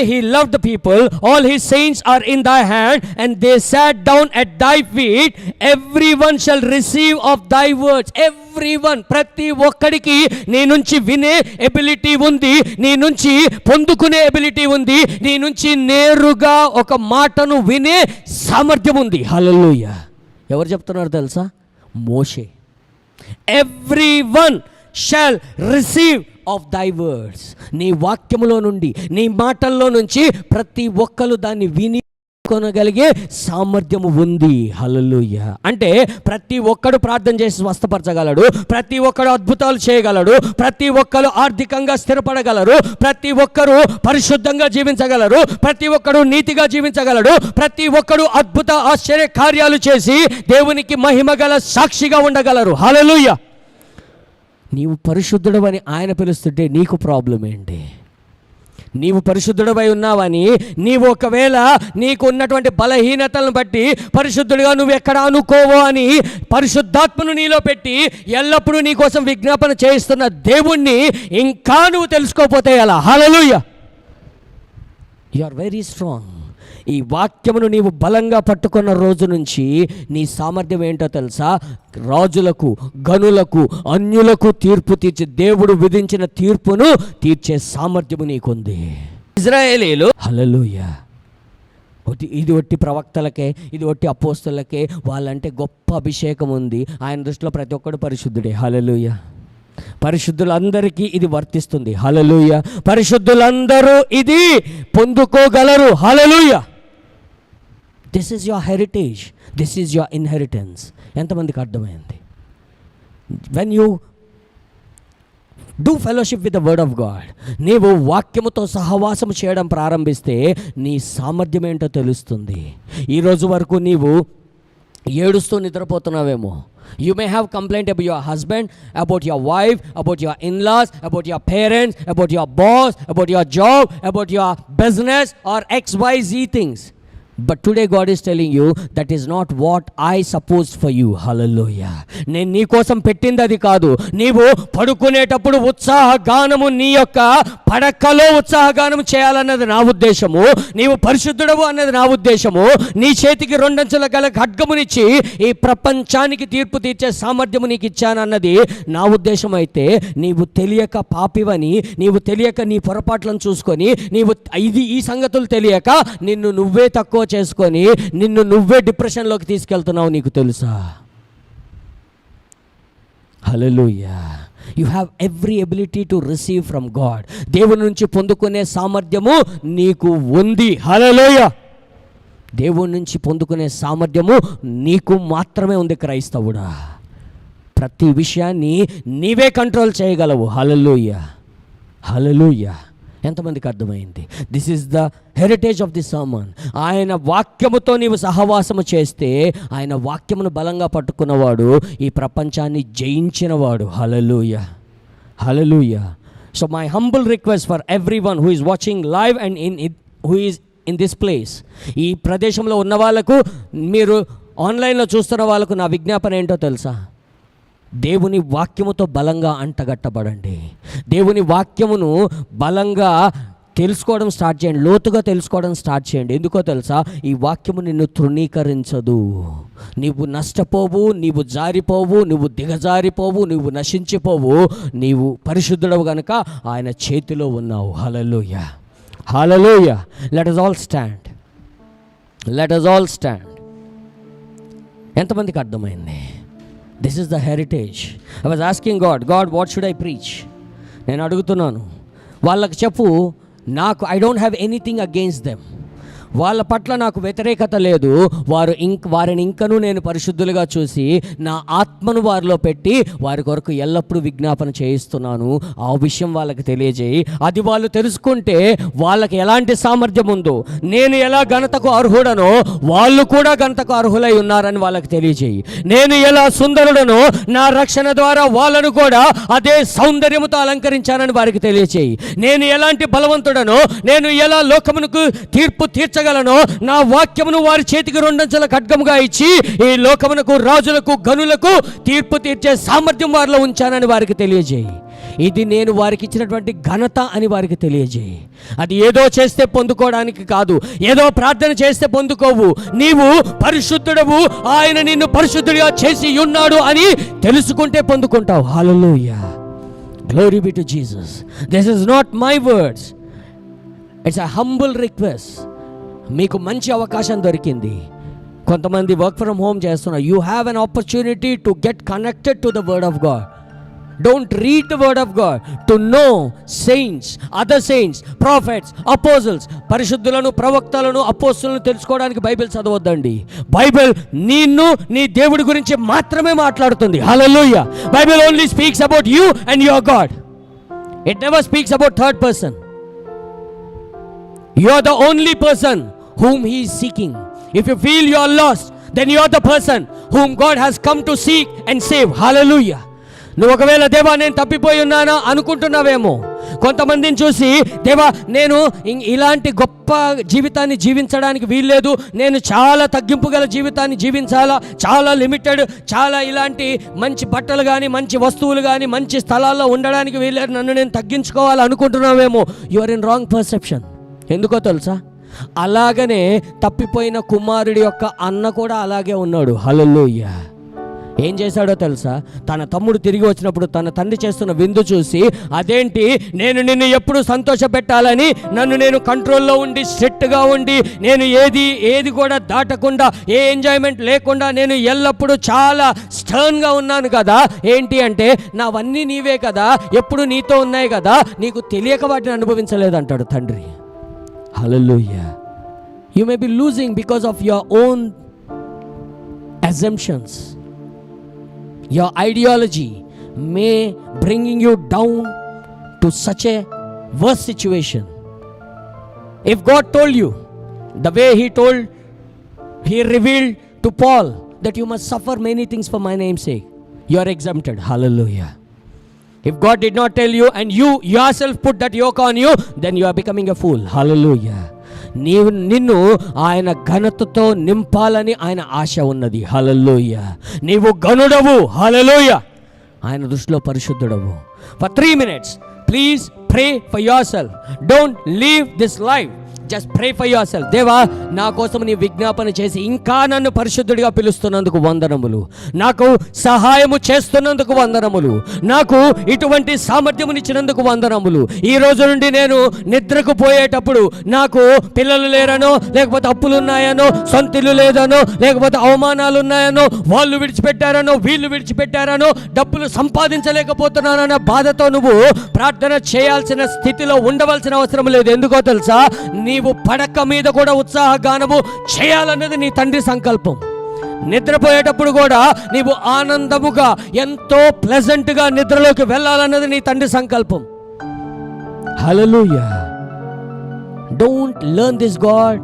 Speaker 2: He loved the people, all his saints are in thy hand, and they sat down at thy feet. Everyone shall receive of thy words. Everyone, ప్రతి ఒక్కడికి నీ నుంచి వినే ability ఉంది, నీ నుంచి పొందుకునే ఎబిలిటీ ఉంది, నీ నుంచి నేరుగా ఒక మాటను వినే సామర్థ్యం ఉంది. హల్లెలూయా. ఎవరు చెప్తున్నారు తెలుసా? మోషే. Everyone shall receive of thy words. నీ వాక్యములో నుండి, నీ మాటల్లో నుంచి ప్రతి ఒక్కరు దాన్ని విని కొనగలిగే సామర్థ్యము ఉంది. హల్లెలూయా. అంటే ప్రతి ఒక్కడు ప్రార్థన చేసి స్వస్థపరచగలడు, ప్రతి ఒక్కడు అద్భుతాలు చేయగలడు, ప్రతి ఒక్కరు ఆర్థికంగా స్థిరపడగలరు, ప్రతి ఒక్కరు పరిశుద్ధంగా జీవించగలరు, ప్రతి ఒక్కడు నీతిగా జీవించగలడు, ప్రతి ఒక్కడు అద్భుత ఆశ్చర్య కార్యాలు చేసి దేవునికి మహిమ గల సాక్షిగా ఉండగలరు. హల్లెలూయా. నీవు పరిశుద్ధుడవని ఆయన పిలుస్తుంటే నీకు ప్రాబ్లం ఏంటి? నీవు పరిశుద్ధుడవై ఉన్నావని నీవు ఒకవేళ నీకు ఉన్నటువంటి బలహీనతలను బట్టి పరిశుద్ధుడిగా నువ్వు ఎక్కడ అనుకోవో అని పరిశుద్ధాత్మను నీలో పెట్టి ఎల్లప్పుడూ నీ కోసం విజ్ఞాపన చేయిస్తున్న దేవుణ్ణి ఇంకా నువ్వు తెలుసుకోకపోతే ఎలా? Hallelujah. You are very strong. ఈ వాక్యమును నీవు బలంగా పట్టుకున్న రోజు నుంచి నీ సామర్థ్యం ఏంటో తెలుసా? రాజులకు, గనులకు, అన్యులకు తీర్పు తీర్చి దేవుడు విధించిన తీర్పును తీర్చే సామర్థ్యము నీకుంది. ఇశ్రాయేలీయులు, హల్లెలూయా, ఇది ఒట్టి ప్రవక్తలకే, ఇది ఒట్టి అపోస్తలకే, వాళ్ళంటే గొప్ప అభిషేకం ఉంది. ఆయన దృష్టిలో ప్రతి ఒక్కడు పరిశుద్ధుడే. హల్లెలూయా. పరిశుద్ధులందరికీ ఇది వర్తిస్తుంది. హల్లెలూయా. పరిశుద్ధులందరూ ఇది పొందుకోగలరు. Hallelujah. This is your heritage, this is your inheritance. ఎంతమందికి అర్థమైంది? When you do fellowship with the word of God, నీవు వాక్యముతో సహవాసం చేయడం ప్రారంభిస్తే నీ సామర్థ్యం ఏంటో తెలుస్తుంది. ఈరోజు వరకు నీవు ఏడుస్తూ నిద్రపోతున్నావేమో. You may have complained about your husband, about your wife, about your in-laws, about your parents, about your boss, about your job, about your business or XYZ things. But today God is telling you that is not what I supposed for you. Hallelujah. నేను నీ కోసం పెట్టింది అది కాదు. నీవు పడుకునేటప్పుడు ఉత్సాహగానము, నీ యొక్క పడకలో ఉత్సాహగానము చేయాలన్నది నా ఉద్దేశము. నీవు పరిశుద్ధుడవు అన్నది నా ఉద్దేశము. నీ చేతికి 2 అంచుల గల ఖడ్గమునిచ్చి ఈ ప్రపంచానికి తీర్పు తీర్చే సామర్థ్యము నీకు ఇచ్చానన్నది నా ఉద్దేశం. అయితే నీవు తెలియక పాపివని, నీవు తెలియక నీ పొరపాట్లను చూసుకొని, నీవు ఈ సంగతులు తెలియక నిన్ను నువ్వే తక్కువ చేసుకొని నిన్ను నువ్వే డిప్రెషన్లోకి తీసుకెళ్తున్నావు. నీకు తెలుసా? Hallelujah. You have every ability to receive from God. దేవుని నుంచి పొందుకునే సామర్థ్యము నీకు ఉంది. హల్లెలూయా. దేవుని నుంచి పొందుకునే సామర్థ్యము నీకు మాత్రమే ఉంది క్రైస్తవుడా. ప్రతి విషయాన్ని నీవే కంట్రోల్ చేయగలవు. హల్లెలూయా. హల్లెలూయా. ఎంతమందికి అర్థమైంది? This is the heritage of the sermon. ఆయన వాక్యముతో నీవు సహవాసము చేస్తే, ఆయన వాక్యమును బలంగా పట్టుకున్నవాడు ఈ ప్రపంచాన్ని జయించినవాడు. Hallelujah. Hallelujah. So my humble request for everyone who is watching live and who is in this place, ఈ ప్రదేశంలో ఉన్న వాళ్ళకు, మీరు ఆన్లైన్లో చూస్తున్న వాళ్ళకు నా విజ్ఞాపన ఏంటో తెలుసా? దేవుని వాక్యముతో బలంగా అంటగట్టబడండి. దేవుని వాక్యమును బలంగా తెలుసుకోవడం స్టార్ట్ చేయండి, లోతుగా తెలుసుకోవడం స్టార్ట్ చేయండి. ఎందుకో తెలుసా? ఈ వాక్యము నిన్ను తృణీకరించదు. నీవు నష్టపోవు, నీవు జారిపోవు, నువ్వు దిగజారిపోవు, నువ్వు నశించిపోవు. నీవు పరిశుద్ధుడవు గనుక ఆయన చేతిలో ఉన్నావు. Hallelujah. Hallelujah. Let us all stand. Let us all stand. ఎంతమందికి అర్థమైంది? This is the heritage. I was asking God, what should I preach? నేను అడుగుతున్నాను, వాళ్ళకి చెప్పు, నాకు I don't have anything against them. వాళ్ళ పట్ల నాకు వ్యతిరేకత లేదు. వారిని ఇంకనూ నేను పరిశుద్ధులుగా చూసి నా ఆత్మను వారిలో పెట్టి వారి కొరకు ఎల్లప్పుడూ విజ్ఞాపన చేయిస్తున్నాను. ఆ విషయం వాళ్ళకి తెలియజేయి. అది వాళ్ళు తెలుసుకుంటే వాళ్ళకి ఎలాంటి సామర్థ్యం ఉందో, నేను ఎలా ఘనతకు అర్హుడనో వాళ్ళు కూడా ఘనతకు అర్హులై ఉన్నారని వాళ్ళకి తెలియజేయి. నేను ఎలా సుందరుడనో నా రక్షణ ద్వారా వాళ్ళను కూడా అదే సౌందర్యముతో అలంకరించానని వారికి తెలియజేయి. నేను ఎలాంటి బలవంతుడనో, నేను ఎలా లోకమునకు తీర్పు తీర్చగలను, నా వాక్యమును వారి చేతికి 2 అంచుల ఖడ్గముగా ఇచ్చి ఈ లోకమునకు, రాజులకు, గనులకు తీర్పు తీర్చే సామర్థ్యం వారిలో ఉంచానని వారికి తెలియజేయి. ఇది నేను వారికి ఇచ్చినటువంటి ఘనత అని వారికి తెలియజేయి. అది ఏదో చేస్తే పొందుకోవడానికి కాదు, ఏదో ప్రార్థన చేస్తే పొందుకోవు. నీవు పరిశుద్ధుడవు, ఆయన నిన్ను పరిశుద్ధుడిగా చేసి ఉన్నాడు అని తెలుసుకుంటే పొందుకుంటావు. Hallelujah. Glory be to Jesus. This is not my words, it's a humble request. మీకు మంచి అవకాశం దొరికింది. కొంతమంది వర్క్ ఫ్రమ్ హోమ్ చేస్తున్నారు. You have an opportunity to get connected to the word of God. Don't read the word of God to know saints, other saints, prophets, apostles. పరిశుద్ధులను, ప్రవక్తలను, అపోస్తులను తెలుసుకోవడానికి Bible చదవద్దండి. Bible నిన్ను నీ దేవుడి గురించి మాత్రమే మాట్లాడుతుంది. Hallelujah. Bible only speaks about you and your God. It never speaks about third person. You are the only person whom he is seeking. If you feel you are lost, then you are the person whom God has come to seek and save. Hallelujah. నువ్వు ఒకవేళ దేవా నేను తప్పిపోయి ఉన్నానా అనుకుంటున్నావేమో. కొంతమందిని చూసి దేవా నేను ఇలాంటి గొప్ప జీవితాన్ని జీవించడానికి వీల్లేదు, నేను చాలా తగ్గింపు గల జీవితాన్ని జీవించాలా, చాలా లిమిటెడ్, చాలా ఇలాంటి మంచి బట్టలు కానీ మంచి వస్తువులు కానీ మంచి స్థలాల్లో ఉండడానికి వీల్లేదు, నన్ను నేను తగ్గించుకోవాలి అనుకుంటున్నావేమో. You are in wrong perception. ఎందుకో తెలుసా, అలాగనే తప్పిపోయిన కుమారుడి యొక్క అన్న కూడా అలాగే ఉన్నాడు. హల్లెలూయా. ఏం చేశాడో తెలుసా, తన తమ్ముడు తిరిగి వచ్చినప్పుడు తన తండ్రి చేస్తున్న విందు చూసి, అదేంటి నేను నిన్ను ఎప్పుడు సంతోషపెట్టాలని నన్ను నేను కంట్రోల్లో ఉండి స్ట్రిక్ట్గా ఉండి నేను ఏది కూడా దాటకుండా ఏ ఎంజాయ్మెంట్ లేకుండా నేను ఎల్లప్పుడూ చాలా స్టర్న్గా ఉన్నాను కదా, ఏంటి అంటే నావన్నీ నీవే కదా, ఎప్పుడు నీతో ఉన్నాయి కదా, నీకు తెలియక వాటిని అనుభవించలేదంటాడు తండ్రి. Hallelujah. You may be losing because of your own assumptions. Your ideology may bringing you down to such a worse situation. If God told you the way he revealed to Paul that you must suffer many things for my name's sake, you are exempted. Hallelujah. If God did not tell you and you yourself put that yoke on you, then you are becoming a fool. Hallelujah. నిన్ను ఆయన ఘనతతో నింపాలని ఆయన ఆశ ఉన్నది. హల్లెలూయా. నీవు గనుడవు. హల్లెలూయా. ఆయన దృష్టిలో పరిశుద్ధుడవు. For 3 minutes, please pray for yourself. Don't leave this life. Just pray for your self. దేవా నా కోసం నీ విజ్ఞాపన చేసి ఇంకా నన్ను పరిశుద్ధుడిగా పిలుస్తున్నందుకు వందనములు, నాకు సహాయము చేస్తున్నందుకు వందనములు, నాకు ఇటువంటి సామర్థ్యమునిచ్చినందుకు వందనములు. ఈ రోజు నుండి నేను నిద్రకు పోయేటప్పుడు నాకు పిల్లలు లేరనో, లేకపోతే అప్పులు ఉన్నాయనో, సొంతిల్లు లేదనో, లేకపోతే అవమానాలు ఉన్నాయనో, వాళ్ళు విడిచిపెట్టారనో, వీళ్ళు విడిచిపెట్టారనో, డబ్బులు సంపాదించలేకపోతున్నానన్న బాధతో నువ్వు ప్రార్థన చేయాల్సిన స్థితిలో ఉండవలసిన అవసరం లేదు. ఎందుకో తెలుసా, నీవు పడక మీద కూడా ఉత్సాహగానము చేయాలన్నది నీ తండ్రి సంకల్పం. నిద్రపోయేటప్పుడు కూడా నీవు ఆనందముగా ఎంతో ప్లెజెంట్గా నిద్రలోకి వెళ్ళాలన్నది నీ తండ్రి సంకల్పం. Hallelujah. Don't learn this God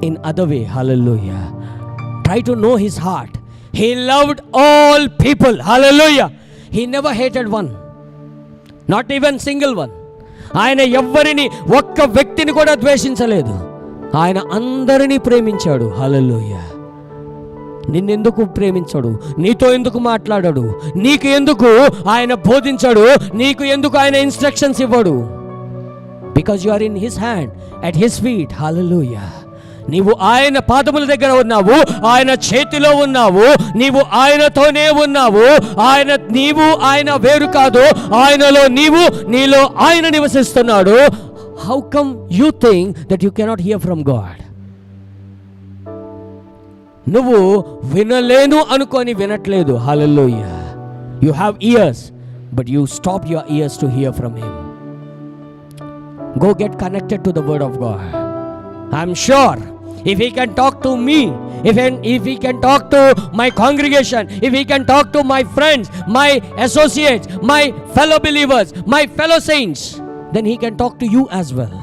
Speaker 2: in other way. Hallelujah. Try to know his heart. He loved all people. Hallelujah. He never hated one, not even single one. ఆయన ఎవ్వరిని, ఒక్క వ్యక్తిని కూడా ద్వేషించలేదు. ఆయన అందరినీ ప్రేమించాడు. హల్లెలూయా. నిన్నెందుకు ప్రేమించాడు? నీతో ఎందుకు మాట్లాడాడు? నీకు ఎందుకు ఆయన బోధించాడు? నీకు ఎందుకు ఆయన ఇన్స్ట్రక్షన్స్ ఇవ్వడు? Because you are in his hand, at his feet. Hallelujah. నీవు ఆయన పాదముల దగ్గర ఉన్నావు, ఆయన చేతిలో ఉన్నావు, నీవు ఆయనతోనే ఉన్నావు. నీవు ఆయన వేరు కాదు, ఆయనలో నీవు, నీలో ఆయన నివసిస్తున్నాడు. How come you think that you cannot hear from God? నువ్వు వినలేను అనుకొని వినట్లేదు. Hallelujah. You have ears but you stop your ears to hear from him. Go get connected to the word of God. I'm sure if he can talk to me, if he can talk to my congregation, if he can talk to my friends, my associates, my fellow believers, my fellow saints, then he can talk to you as well.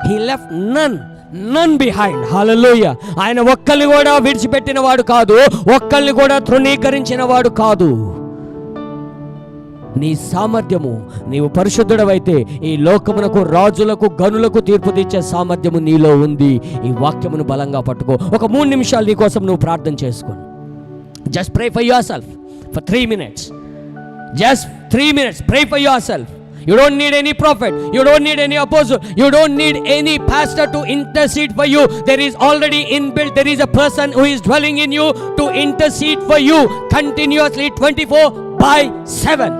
Speaker 2: He left none behind. Hallelujah. ఆయన ఒక్కల్ని కూడా విడిచిపెట్టిన వాడు కాదు, ఒక్కల్ని కూడా తృణీకరించిన వాడు కాదు. నీ సామర్థ్యము, నీవు పరిశుద్ధుడవైతే ఈ లోకమునకు, రాజులకు, గనులకు తీర్పు తెచ్చే సామర్థ్యము నీలో ఉంది. ఈ వాక్యమును బలంగా పట్టుకో. ఒక 3 నిమిషాలు నీ కోసం నువ్వు ప్రార్థన చేసుకో. Just pray for your self for 3 minutes. Just 3 minutes. Pray for yourself. You don't need any prophet, you don't need any apostle, you don't need any pastor to intercede for you. There is already inbuilt, there is a person who is dwelling in you to intercede for you continuously 24/7.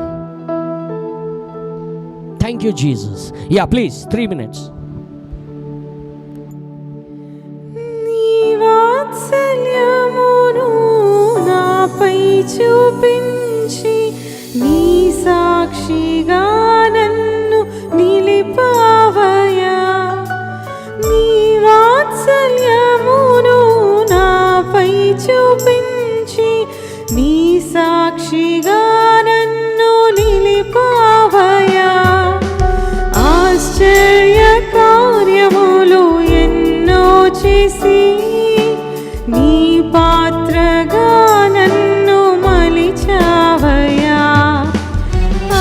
Speaker 2: Thank you, Jesus. Yeah, please, 3 minutes.
Speaker 3: నీ వాత్సల్యమును నాపై చూపించి నీ సాక్షిగా నన్ను నిలిపావయ్యా, నీ వాత్సల్యమును నాపై చూపించి నీ సాక్షిగా నన్ను నిలిపావయ్యా. ఆశ్చర్య కార్యములు ఎన్నో చేసి నీ పాత్రగా నన్ను మలిచావయ్యా.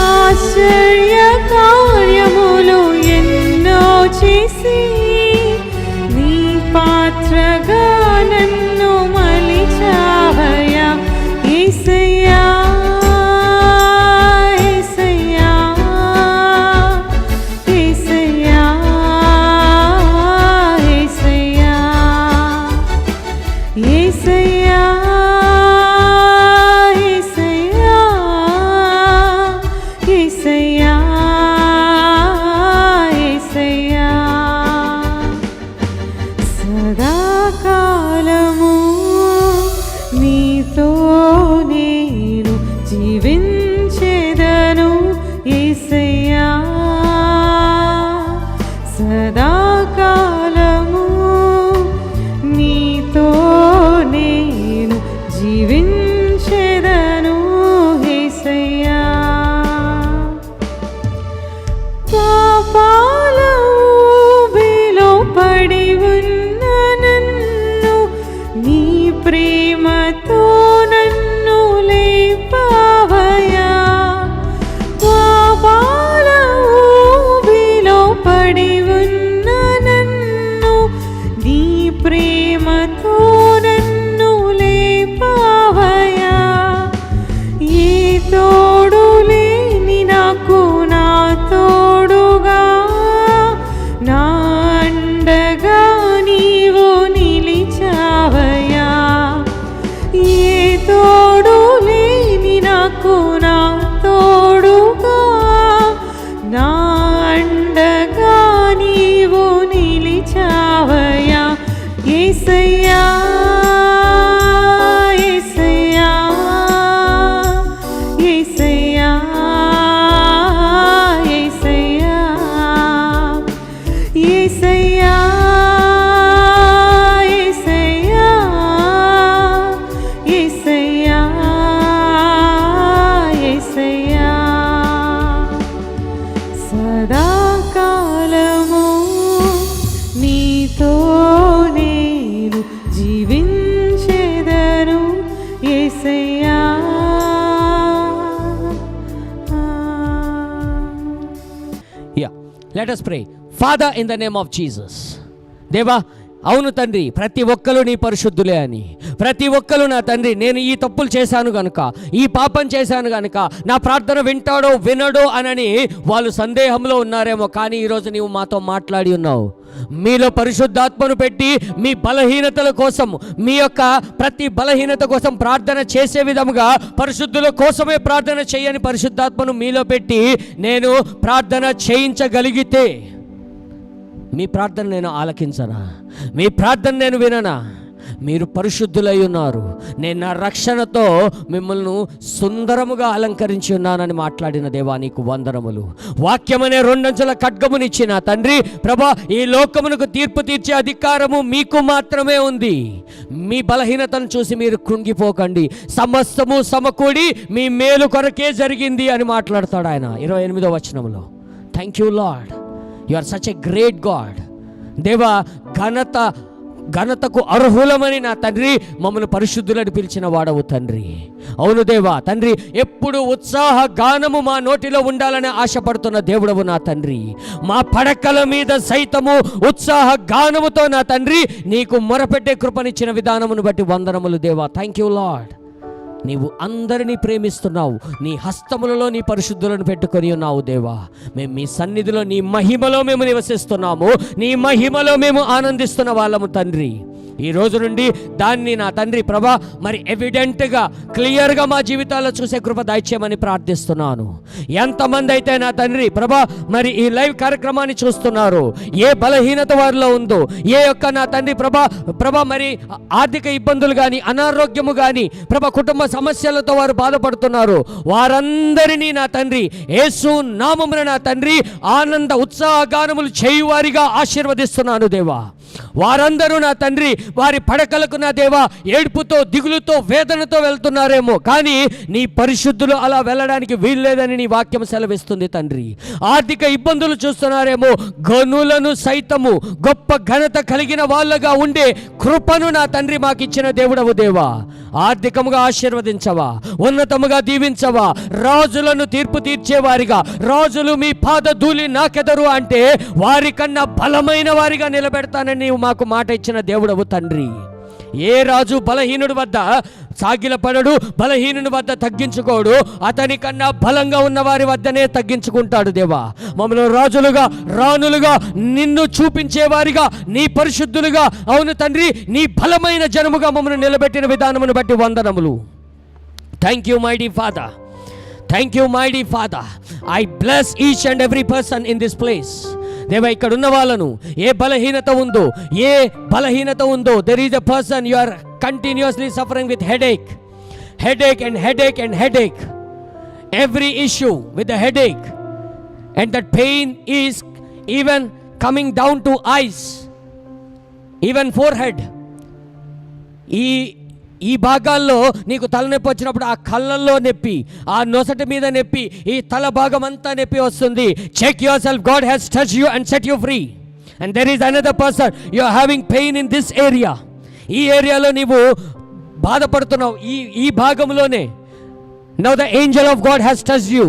Speaker 3: ఆశ్చర్య కార్యములు ఎన్నో చేసి నీ పాత్రగా నన్ను మలిచావయ్యా. యేసయ్యా యేసయ్యా యేసయ్యా యేసయ్యా యేసయ్యా యేసయ్యా యేసయ్యా సదాకాలము నీతో నేను జీవించెదను యేసయ్యా. సదాకాలము నీతో నేను జీవించెదను యేసయ్యా. పాపాల ఊబిలో పడి ఉన్న నన్ను నీ ప్రేమతో నన్ను లేపావయ్యా. పాపాల ఊబిలో పడి ఉన్న నన్ను నీ ప్రేమతో నన్ను లేపావయ్యా. ఏ తోడు లేని నాకు నా తోడుగా నా అండగా నీవు నిలిచావయ్యా. ఏ తోడు లేని నాకు నా తోడుగా నా అండగా నీవు నిలిచావయ్యా. యేసయ్యా యేసయ్యా యేసయ్యా యేసయ్యా యేసయ్యా యేసయ్యా యేసయ్యా యేసయ్యా సదాకాలము నీతో నేను జీవించెదను యేసయ్యా.
Speaker 2: Yeah let us pray. Father, in the name of Jesus. దేవా, అవును తండ్రి, ప్రతి ఒక్కరు నీ పరిశుద్ధులే అని, ప్రతి ఒక్కరు నా తండ్రి నేను ఈ తప్పులు చేశాను కనుక, ఈ పాపం చేశాను కనుక నా ప్రార్థన వింటాడో వినడో అనని వాళ్ళు సందేహంలో ఉన్నారేమో. కానీ ఈరోజు నీవు మాతో మాట్లాడి ఉన్నావు. మీలో పరిశుద్ధాత్మను పెట్టి మీ బలహీనతల కోసం, మీ యొక్క ప్రతి బలహీనత కోసం ప్రార్థన చేసే విధముగా పరిశుద్ధుల కోసమే ప్రార్థన చేయని పరిశుద్ధాత్మను మీలో పెట్టి నేను ప్రార్థన చేయించగలిగితే మీ ప్రార్థన నేను ఆలకించనా? మీ ప్రార్థన నేను విననా? మీరు పరిశుద్ధులై ఉన్నారు, నేను నా రక్షణతో మిమ్మల్ని సుందరముగా అలంకరించి ఉన్నానని మాట్లాడిన దేవా నీకు వందనములు. వాక్యమనే రెండంచుల ఖడ్గమునిచ్చిన తండ్రి ప్రభా, ఈ లోకమునకు తీర్పు తీర్చే అధికారము మీకు మాత్రమే ఉంది. మీ బలహీనతను చూసి మీరు కృంగిపోకండి, సమస్తము సమకూడి మీ మేలు కొరకే జరిగింది అని మాట్లాడతాడు ఆయన 28వ వచనంలో. Thank you Lord, you are such a great God. దేవా, ఘనతకు అర్హులమని నా తండ్రి మమ్మల్ని పరిశుద్ధులని పిలిచిన వాడవు తండ్రి. అవును దేవా తండ్రి, ఎప్పుడు ఉత్సాహ గానము మా నోటిలో ఉండాలని ఆశపడుతున్న దేవుడవు నా తండ్రి. మా పడకల మీద సైతము ఉత్సాహ గానముతో నా తండ్రి నీకు మొరపెట్టే కృపనిచ్చిన విధానమును బట్టి వందనములు దేవా. Thank you lord. నీవు అందరినీ ప్రేమిస్తున్నావు, నీ హస్తములలో నీ పరిశుద్ధులను పెట్టుకొని ఉన్నావు దేవా. మేము మీ సన్నిధిలో నీ మహిమలో మేము నివసిస్తున్నాము, నీ మహిమలో మేము ఆనందిస్తున్న వాళ్ళము తండ్రి. ఈ రోజు నుండి దాన్ని నా తండ్రి ప్రభా మరి ఎవిడెంట్గా క్లియర్గా మా జీవితాల్లో చూసే కృప దయచేయమని ప్రార్థిస్తున్నాను. ఎంతమంది అయితే నా తండ్రి ప్రభా మరి ఈ లైవ్ కార్యక్రమాన్ని చూస్తున్నారు, ఏ బలహీనత వారిలో ఉందో, ఏ యొక్క నా తండ్రి ప్రభా మరి ఆర్థిక ఇబ్బందులు కానీ, అనారోగ్యము కానీ, కుటుంబ సమస్యలతో వారు బాధపడుతున్నారు, వారందరినీ నా తండ్రి యేసు నామమున నా తండ్రి ఆనంద ఉత్సాహగానములు చేయువారిగా ఆశీర్వదిస్తున్నాను దేవా. వారందరూ నా తండ్రి వారి పడకలకు నా దేవా ఏడుపుతో, దిగులుతో, వేదనతో వెళ్తున్నారేమో, కానీ నీ పరిశుద్ధులు అలా వెళ్ళడానికి వీల్లేదని నీ వాక్యం సెలవిస్తుంది తండ్రి. ఆర్థిక ఇబ్బందులు చూస్తున్నారేమో, గనులను సైతము గొప్ప ఘనత కలిగిన వాళ్ళగా ఉండే కృపను నా తండ్రి మాకు ఇచ్చిన దేవుడవు దేవా. ఆర్థికముగా ఆశీర్వదించవా, ఉన్నతముగా దీవించవా, రాజులను తీర్పు తీర్చేవారిగా, రాజులు మీ పాద ధూళి నాకెదరు అంటే వారికన్నా బలమైన వారిగా నిలబెడతానని నీవు మాకు మాట ఇచ్చిన దేవుడవు తండ్రి. ఏ రాజు బలహీనుడి వద్ద సాగిలపడడు, బలహీనుని వద్ద తగ్గించుకోడు, అతని కన్నా బలంగా ఉన్న వారి వద్దనే తగ్గించుకుంటాడు దేవా. మమ్మల్ని రాజులుగా, రాణులుగా, నిన్ను చూపించేవారిగా, నీ పరిశుద్ధులుగా, అవును తండ్రి, నీ బలమైన జనముగా మమ్మల్ని నిలబెట్టిన విధానమును బట్టి వందనములు. Thank you mighty father, thank you mighty father. I bless each and every person in this place. దేవా, ఇక్కడ ఉన్న వాళ్ళను ఏ బలహీనత ఉందో, there is a person you are continuously suffering with headache every issue with the headache, and that pain is even coming down to eyes, even forehead. ఈ భాగాల్లో నీకు తలనొప్పి వచ్చినప్పుడు ఆ కళ్ళల్లో నొప్పి, ఆ నొసటి మీద నొప్పి, ఈ తల భాగం అంతా నొప్పి వస్తుంది. Check yourself, God has touched you and set you free. And there is another person, you are having pain in this area. ఈ ఏరియాలో నీవు బాధపడుతున్నావు, ఈ భాగంలోనే. Now the angel of God has touched you,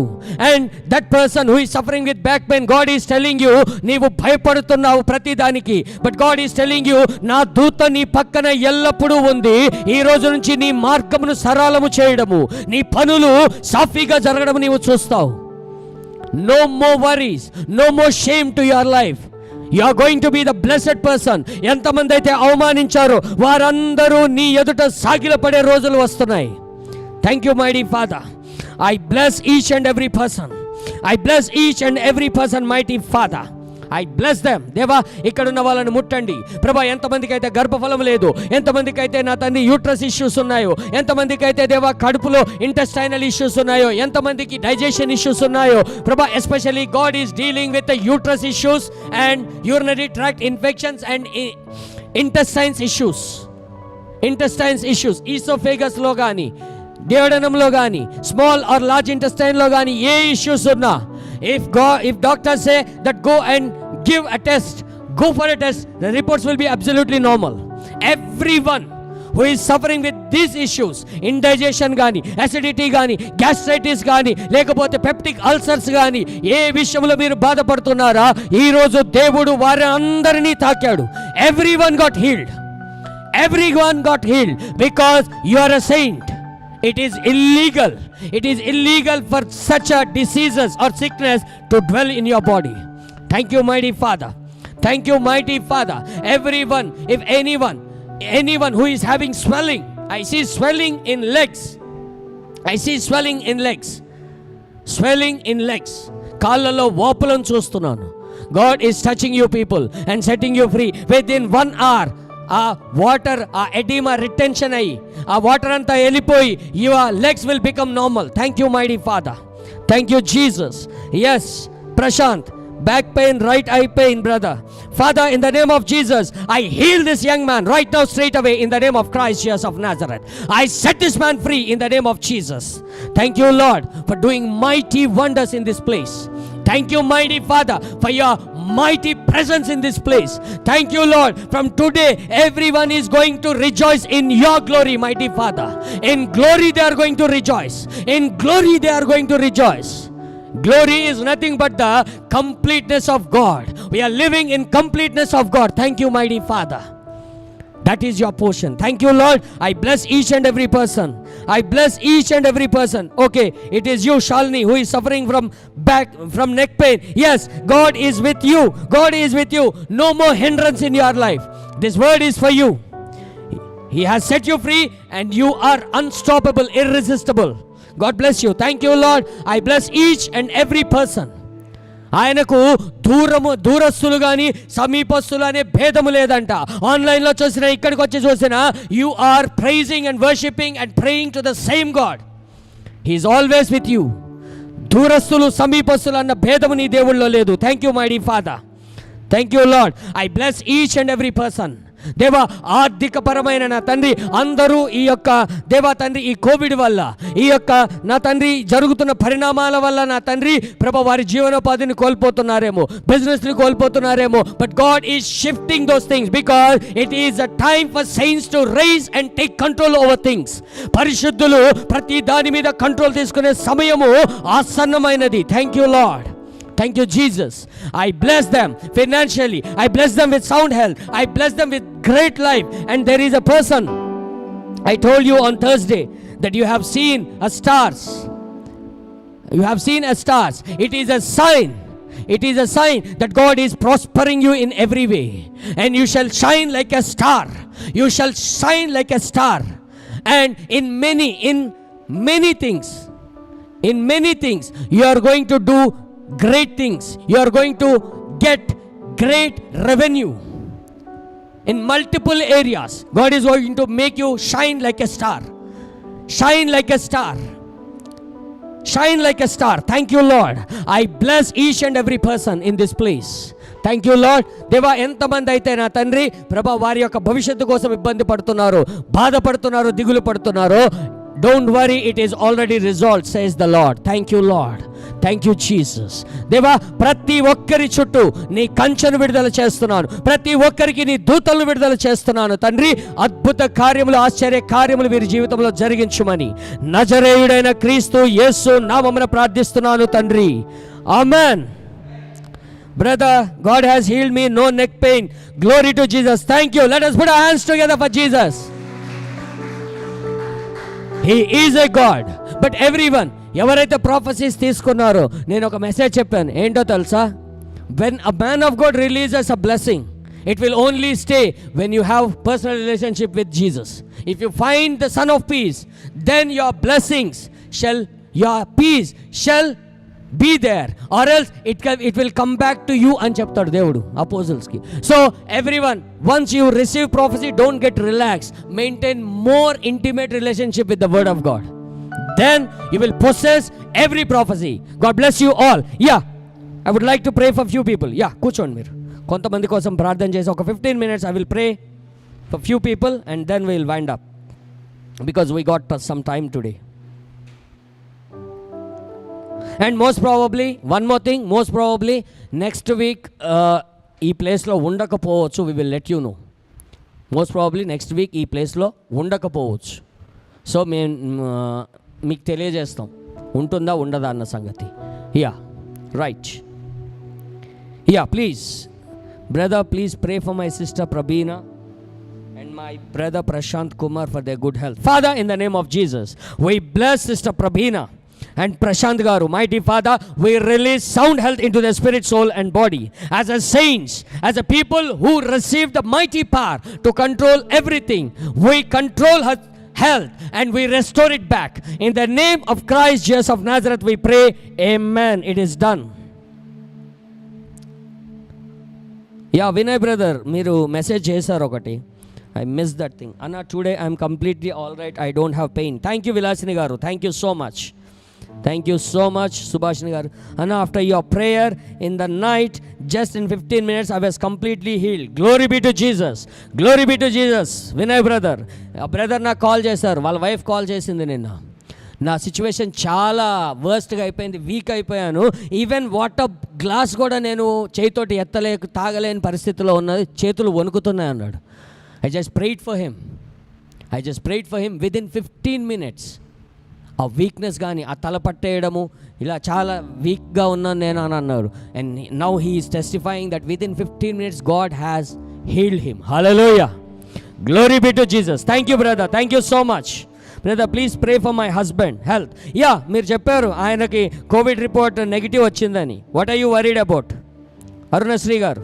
Speaker 2: and that person who is suffering with back pain, God is telling you, నీవు భయపడుతున్నావు ప్రతి దానికి, but God is telling you, నా దూత నీ పక్కన ఎల్లప్పుడూ ఉంది. ఈ రోజు నుంచి నీ మార్గమును సరళము చేయడము, నీ పనులు సాఫీగా జరగడం నీవు చూస్తావు. No more worries, no more shame to your life. You are going to be the blessed person. ఎంతమంది అయితే అవమానించారో వారందరూ నీ ఎదుట సాగిలపడే రోజులు వస్తున్నాయి. Thank you, mighty Father. I bless each and every person. I bless each and every person, mighty Father. I bless them. దేవా, ఇక్కడ ఉన్న వాళ్ళని ముట్టండి ప్రభా. ఎంతమందికి అయితే గర్భఫలం లేదు, ఎంతమందికి అయితే నా తండ్రి యూట్రస్ ఇష్యూస్ ఉన్నాయో, ఎంతమందికి అయితే దేవా కడుపులో ఇంటెస్టైనల్ ఇష్యూస్ ఉన్నాయో, ఎంతమందికి డైజెషన్ ఇష్యూస్ ఉన్నాయో ప్రభా, especially God is dealing with the uterus issues and urinary tract infections and intestines issues. ఈసోఫేగస్లో కానీ, దేవడనంలో కానీ, స్మాల్ ఆర్ లార్జ్ ఇంటెస్టైన్లో కానీ ఏ ఇష్యూస్ ఉన్నా, if doctors say that go and give a test, go for a test, the reports will be absolutely normal. Everyone who is suffering with these issues, indigestion గాని, acidity గాని, gastritis గాని, లేకపోతే peptic ulcers గాని, ఏ విషయంలో మీరు బాధపడుతున్నారా, ఈ రోజు దేవుడు వారి అందరినీ తాకాడు. Everyone got healed because you are a saint. It is illegal for such a diseases or sickness to dwell in your body. Thank you, mighty Father. Everyone, if anyone who is having swelling, I see swelling in legs. కాళ్ళలో వాపులను చూస్తున్నాను. God is touching you people and setting you free within 1 hour. ఆ water, ఆ oedema retention అయ్యి ఆ water అంతా వెళ్ళిపోయి your legs will become normal. Thank you mighty father, thank you Jesus. Yes Prashant, back pain, right eye pain, brother. Father, in the name of Jesus, I heal this young man right now straight away in the name of Christ Jesus of Nazareth. I set this man free in the name of Jesus. Thank you, Lord, for doing mighty wonders in this place. Thank you, mighty Father, for your mighty presence in this place. Thank you, Lord. From today, everyone is going to rejoice in your glory, mighty Father. In glory they are going to rejoice. Glory is nothing but the completeness of God. We are living in completeness of God. Thank you, mighty Father. That is your portion. Thank you, Lord. I bless each and every person. Okay, it is you, Shalini, who is suffering from neck pain. Yes, God is with you. No more hindrance in your life. This word is for you. He has set you free and you are unstoppable, irresistible. God bless you. Thank you, Lord. I bless each and every person. ఆయనకు దూరస్తులు కానీ సమీపస్తులు అనే భేదము లేదంట. ఆన్లైన్లో చూసినా, ఇక్కడికి వచ్చి చూసినా, you are praising and worshipping and praying to the same God. He is always with you. దూరస్తులు సమీపస్తులు అన్న భేదము నీ దేవుళ్ళలో లేదు. Thank you my dear Father. Thank you Lord. I bless each and every person. దేవా, ఆర్థికపరమైన నా తండ్రి అందరూ ఈ యొక్క దేవా తండ్రి ఈ కోవిడ్ వల్ల, ఈ యొక్క నా తండ్రి జరుగుతున్న పరిణామాల వల్ల నా తండ్రి ప్రభ వారి జీవనోపాధిని కోల్పోతున్నారేమో, బిజినెస్ని కోల్పోతున్నారేమో. But God is shifting those things because it is a time for saints to rise and take control over things. పరిశుద్ధులు ప్రతి దాని మీద కంట్రోల్ తీసుకునే సమయము ఆసన్నమైనది. Thank you Lord. Thank you, Jesus. I bless them financially. I bless them with sound health. I bless them with great life. And there is a person, I told you on Thursday, that you have seen a stars. You have seen a stars. It is a sign. It is a sign that God is prospering you in every way. And you shall shine like a star. You shall shine like a star. And in many things, you are going to do great things. You are going to get great revenue in multiple areas. God is going to make you shine like a star. Shine like a star. Shine like a star. Thank you, Lord. I bless each and every person in this place. Thank you lord. దేవా, ఎంతమంది అయితే నా తండ్రి ప్రభా వారి యొక్క భవిష్యత్తు కోసం ఇబ్బంది పడుతున్నారు, బాధపడుతున్నారు, దిగులు పడుతున్నారు, don't worry, it is already resolved says the lord. Thank you lord. Thank you Jesus. దేవా, ప్రతి ఒక్కరి చుట్టూ నీ కంచెను విడుదల చేస్తున్నాను. ప్రతి ఒక్కరికి నీ దూతలను విడుదల చేస్తున్నాను తండ్రి. అద్భుత కార్యములు, ఆశ్చర్య కార్యములు వీరి జీవితంలో జరిగించుమని నజరేయుడైన క్రీస్తు యేసు నామమున ప్రార్థిస్తున్నాను తండ్రి. ఆమేన్. Brother, God has healed me, no neck pain. Glory to Jesus. Thank you. Let us put our hands together for Jesus. He is a God. But everyone, ఎవరైతే ప్రాఫెసీస్ తీసుకున్నారో, నేను ఒక మెసేజ్ చెప్పాను. ఏంటో తెలుసా? When a man of God releases a blessing, it will only stay when you have personal relationship with Jesus. If you find the Son of Peace, then your peace shall be there, or else it will come back to you అని చెప్తాడు దేవుడు అపోజిల్స్కి. So everyone, once you receive prophecy, don't get relaxed. Maintain more intimate relationship with the word of God. Then you will possess every prophecy. God bless you all. Yeah, I would like to pray for few people. Yeah, కూర్చోండి మీరు. కొంతమంది కోసం ప్రార్థన చేసి ఒక 15 minutes I will pray for few people and then we will wind up because we got some time today. And most probably, one more thing, most probably next week ఈ ప్లేస్లో ఉండకపోవచ్చు. We will let you know. Most probably next week ఈ ప్లేస్లో ఉండకపోవచ్చు. So మేము మీకు తెలియజేస్తాం ఉంటుందా ఉండదా అన్న సంగతి. Yeah, right. Yeah, please brother, please pray for my sister Prabina and my brother Prashant Kumar for their good health. Father, in the name of Jesus, we bless Sister Prabina and Prashant Garu. Mighty Father, we release sound health into their spirit, soul and body. As a saints, as a people who receive the mighty power to control everything, we control her health and we restore it back. In the name of Christ Jesus of Nazareth we pray. Amen. It is done. Yeah, Vinay brother, మీరు message చేశారు ఒకటి. I missed that thing. Anna, today I am completely all right. I don't have pain. Thank you Vilasini garu. Thank you so much. Thank you so much Subhashini garu. Anna, after your prayer in the night, just in 15 minutes I was completely healed. Glory be to Jesus. Glory be to Jesus. Vinay brother, a brother na call చేశారు. వాళ్ళ wife call చేసింది నిన్న. నా situation చాలా వర్స్ట్గా అయిపోయింది, week అయిపోయాను. Even water glass కూడా నేను చేతితోటి తాగలేని పరిస్థితిలో ఉన్నది, చేతులు వణుకుతున్నాయి అన్నాడు. I just prayed for him. Within 15 minutes ఆ వీక్నెస్ కానీ, ఆ తల పట్టేయడము, ఇలా చాలా వీక్గా ఉన్నాను నేను అని అన్నారు. And now he is testifying that with in 15 minutes God has healed him. Hallelujah. Glory be to Jesus. Thank you brother. Thank you so much. Brother, please pray for my husband health. Yeah, మీరు చెప్పారు ఆయనకి covid report negative వచ్చిందని. What are you worried about? Arunasri గారు,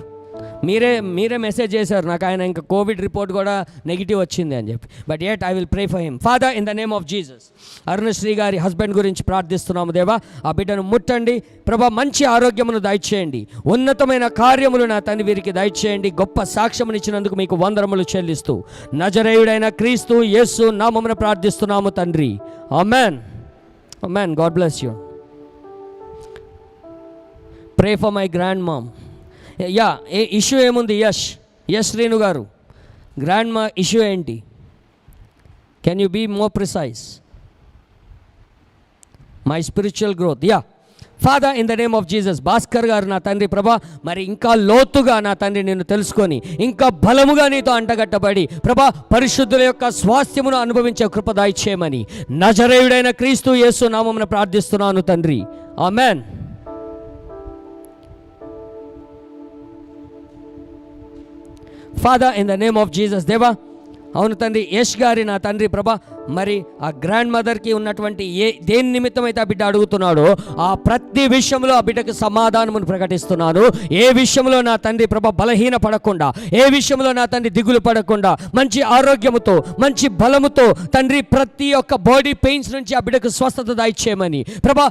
Speaker 2: మీరే message చేశారు నాకు, ఆయన ఇంకా కోవిడ్ రిపోర్ట్ కూడా నెగిటివ్ వచ్చింది అని చెప్పి. But yet I will pray for him. Father, in the name of Jesus, Arunasri గారి హస్బెండ్ గురించి ప్రార్థిస్తున్నాము దేవా. ఆ బిడ్డను ముట్టండి ప్రభా, మంచి ఆరోగ్యమును దయచేయండి, ఉన్నతమైన కార్యములు నా తండ్రి వీరికి దయచేయండి. గొప్ప సాక్ష్యమునిచ్చినందుకు మీకు వందనములు చెల్లిస్తూ నజరేయుడైన క్రీస్తు యేసు నామమున ప్రార్థిస్తున్నాము తండ్రి. Amen. Amen. God bless you. Pray for my grandmom. Yeah, issue ఏముంది? యష్ శ్రీను గారు, గ్రాండ్ మా ఇష్యూ ఏంటి? Can you be more precise? My spiritual growth. Yeah father, in the name of Jesus. Bhaskar గారు నా తండ్రి ప్రభా, మరి ఇంకా లోతుగా నా తండ్రి నిన్ను తెలుసుకొని ఇంకా బలముగా నీతో అంటగట్టబడి ప్రభా పరిశుద్ధుల యొక్క స్వాస్థ్యమును అనుభవించే కృప దయచేయమని నజరేయుడైన క్రీస్తు యేసు నామమున ప్రార్థిస్తున్నాను తండ్రి. Amen. Father, in the name of Jesus దేవా, అవును తండ్రి, యష్ గారి నా తండ్రి ప్రభా, మరి ఆ గ్రాండ్ మదర్కి ఉన్నటువంటి దేని నిమిత్తం అయితే ఆ బిడ్డ అడుగుతున్నాడో ఆ ప్రతి విషయంలో ఆ బిడ్డకు సమాధానమును ప్రకటిస్తున్నాను. ఏ విషయంలో నా తండ్రి ప్రభా బలహీన పడకుండా, ఏ విషయంలో నా తండ్రి దిగులు పడకుండా, మంచి ఆరోగ్యముతో మంచి బలముతో తండ్రి ప్రతి ఒక్క బాడీ పెయిన్స్ నుంచి ఆ బిడ్డకు స్వస్థత దయచేయమని ప్రభా,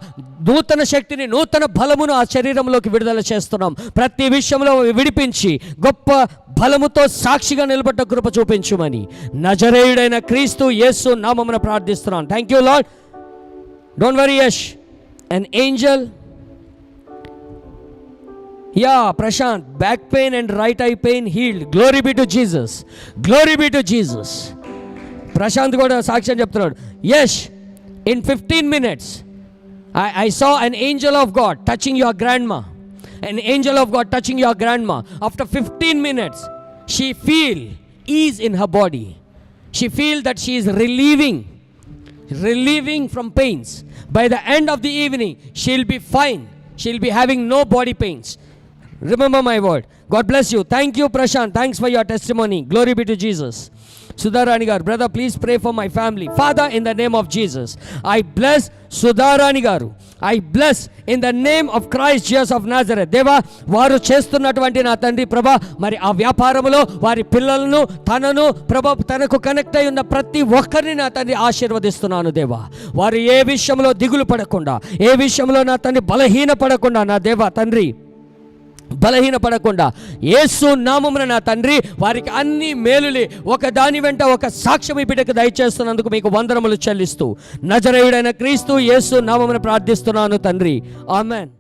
Speaker 2: నూతన శక్తిని నూతన బలమును ఆ శరీరంలోకి విడుదల చేస్తున్నాం. ప్రతి విషయంలో విడిపించి గొప్ప బలముతో సాక్షిగా నిలబడ్డ కృప చూపించుమని నజరేయుడైన క్రీస్తు యేసు నామమున ప్రార్థిస్తున్నాను. Thank you lord. Don't worry Yash, an angel. Yeah, Prashant, back pain and right eye pain healed. Glory be to Jesus. Glory be to Jesus. Prashant కూడా సాక్ష్యం చెప్తున్నాడు. Yes, in 15 minutes I saw an angel of God touching your grandma. An angel of God touching your grandma. After 15 minutes, she feel ease in her body. She feel that she is relieving from pains. By the end of the evening, she'll be fine. She'll be having no body pains. Remember my word. God bless you. Thank you, Prashant. Thanks for your testimony. Glory be to Jesus. Sudharani garu, brother, please pray for my family. Father, in the name of Jesus, I bless Sudharani garu. I bless in the name of Christ Jesus of Nazareth. Deva, వారు చేస్తున్నటువంటి నా తండ్రి ప్రభా, మరి ఆ వ్యాపారములో వారి పిల్లలను తనను ప్రభా తనకు కనెక్ట్ అయి ఉన్న ప్రతి ఒక్కరిని నా తండ్రి ఆశీర్వదిస్తున్నాను దేవా. వారు ఏ విషయంలో దిగులు పడకుండా, ఏ విషయంలో నా తండ్రి బలహీన పడకుండా, నా దేవా తండ్రి బలహీన పడకుండా యేసు నామమున నా తండ్రి వారికి అన్ని మేలులే ఒక దాని వెంట ఒక సాక్ష్యం ఈ బిడ్డకు దయచేస్తున్నందుకు మీకు వందనములు చెల్లిస్తూ నజరేయుడైన క్రీస్తు యేసు నామమున ప్రార్థిస్తున్నాను తండ్రి. ఆమెన్.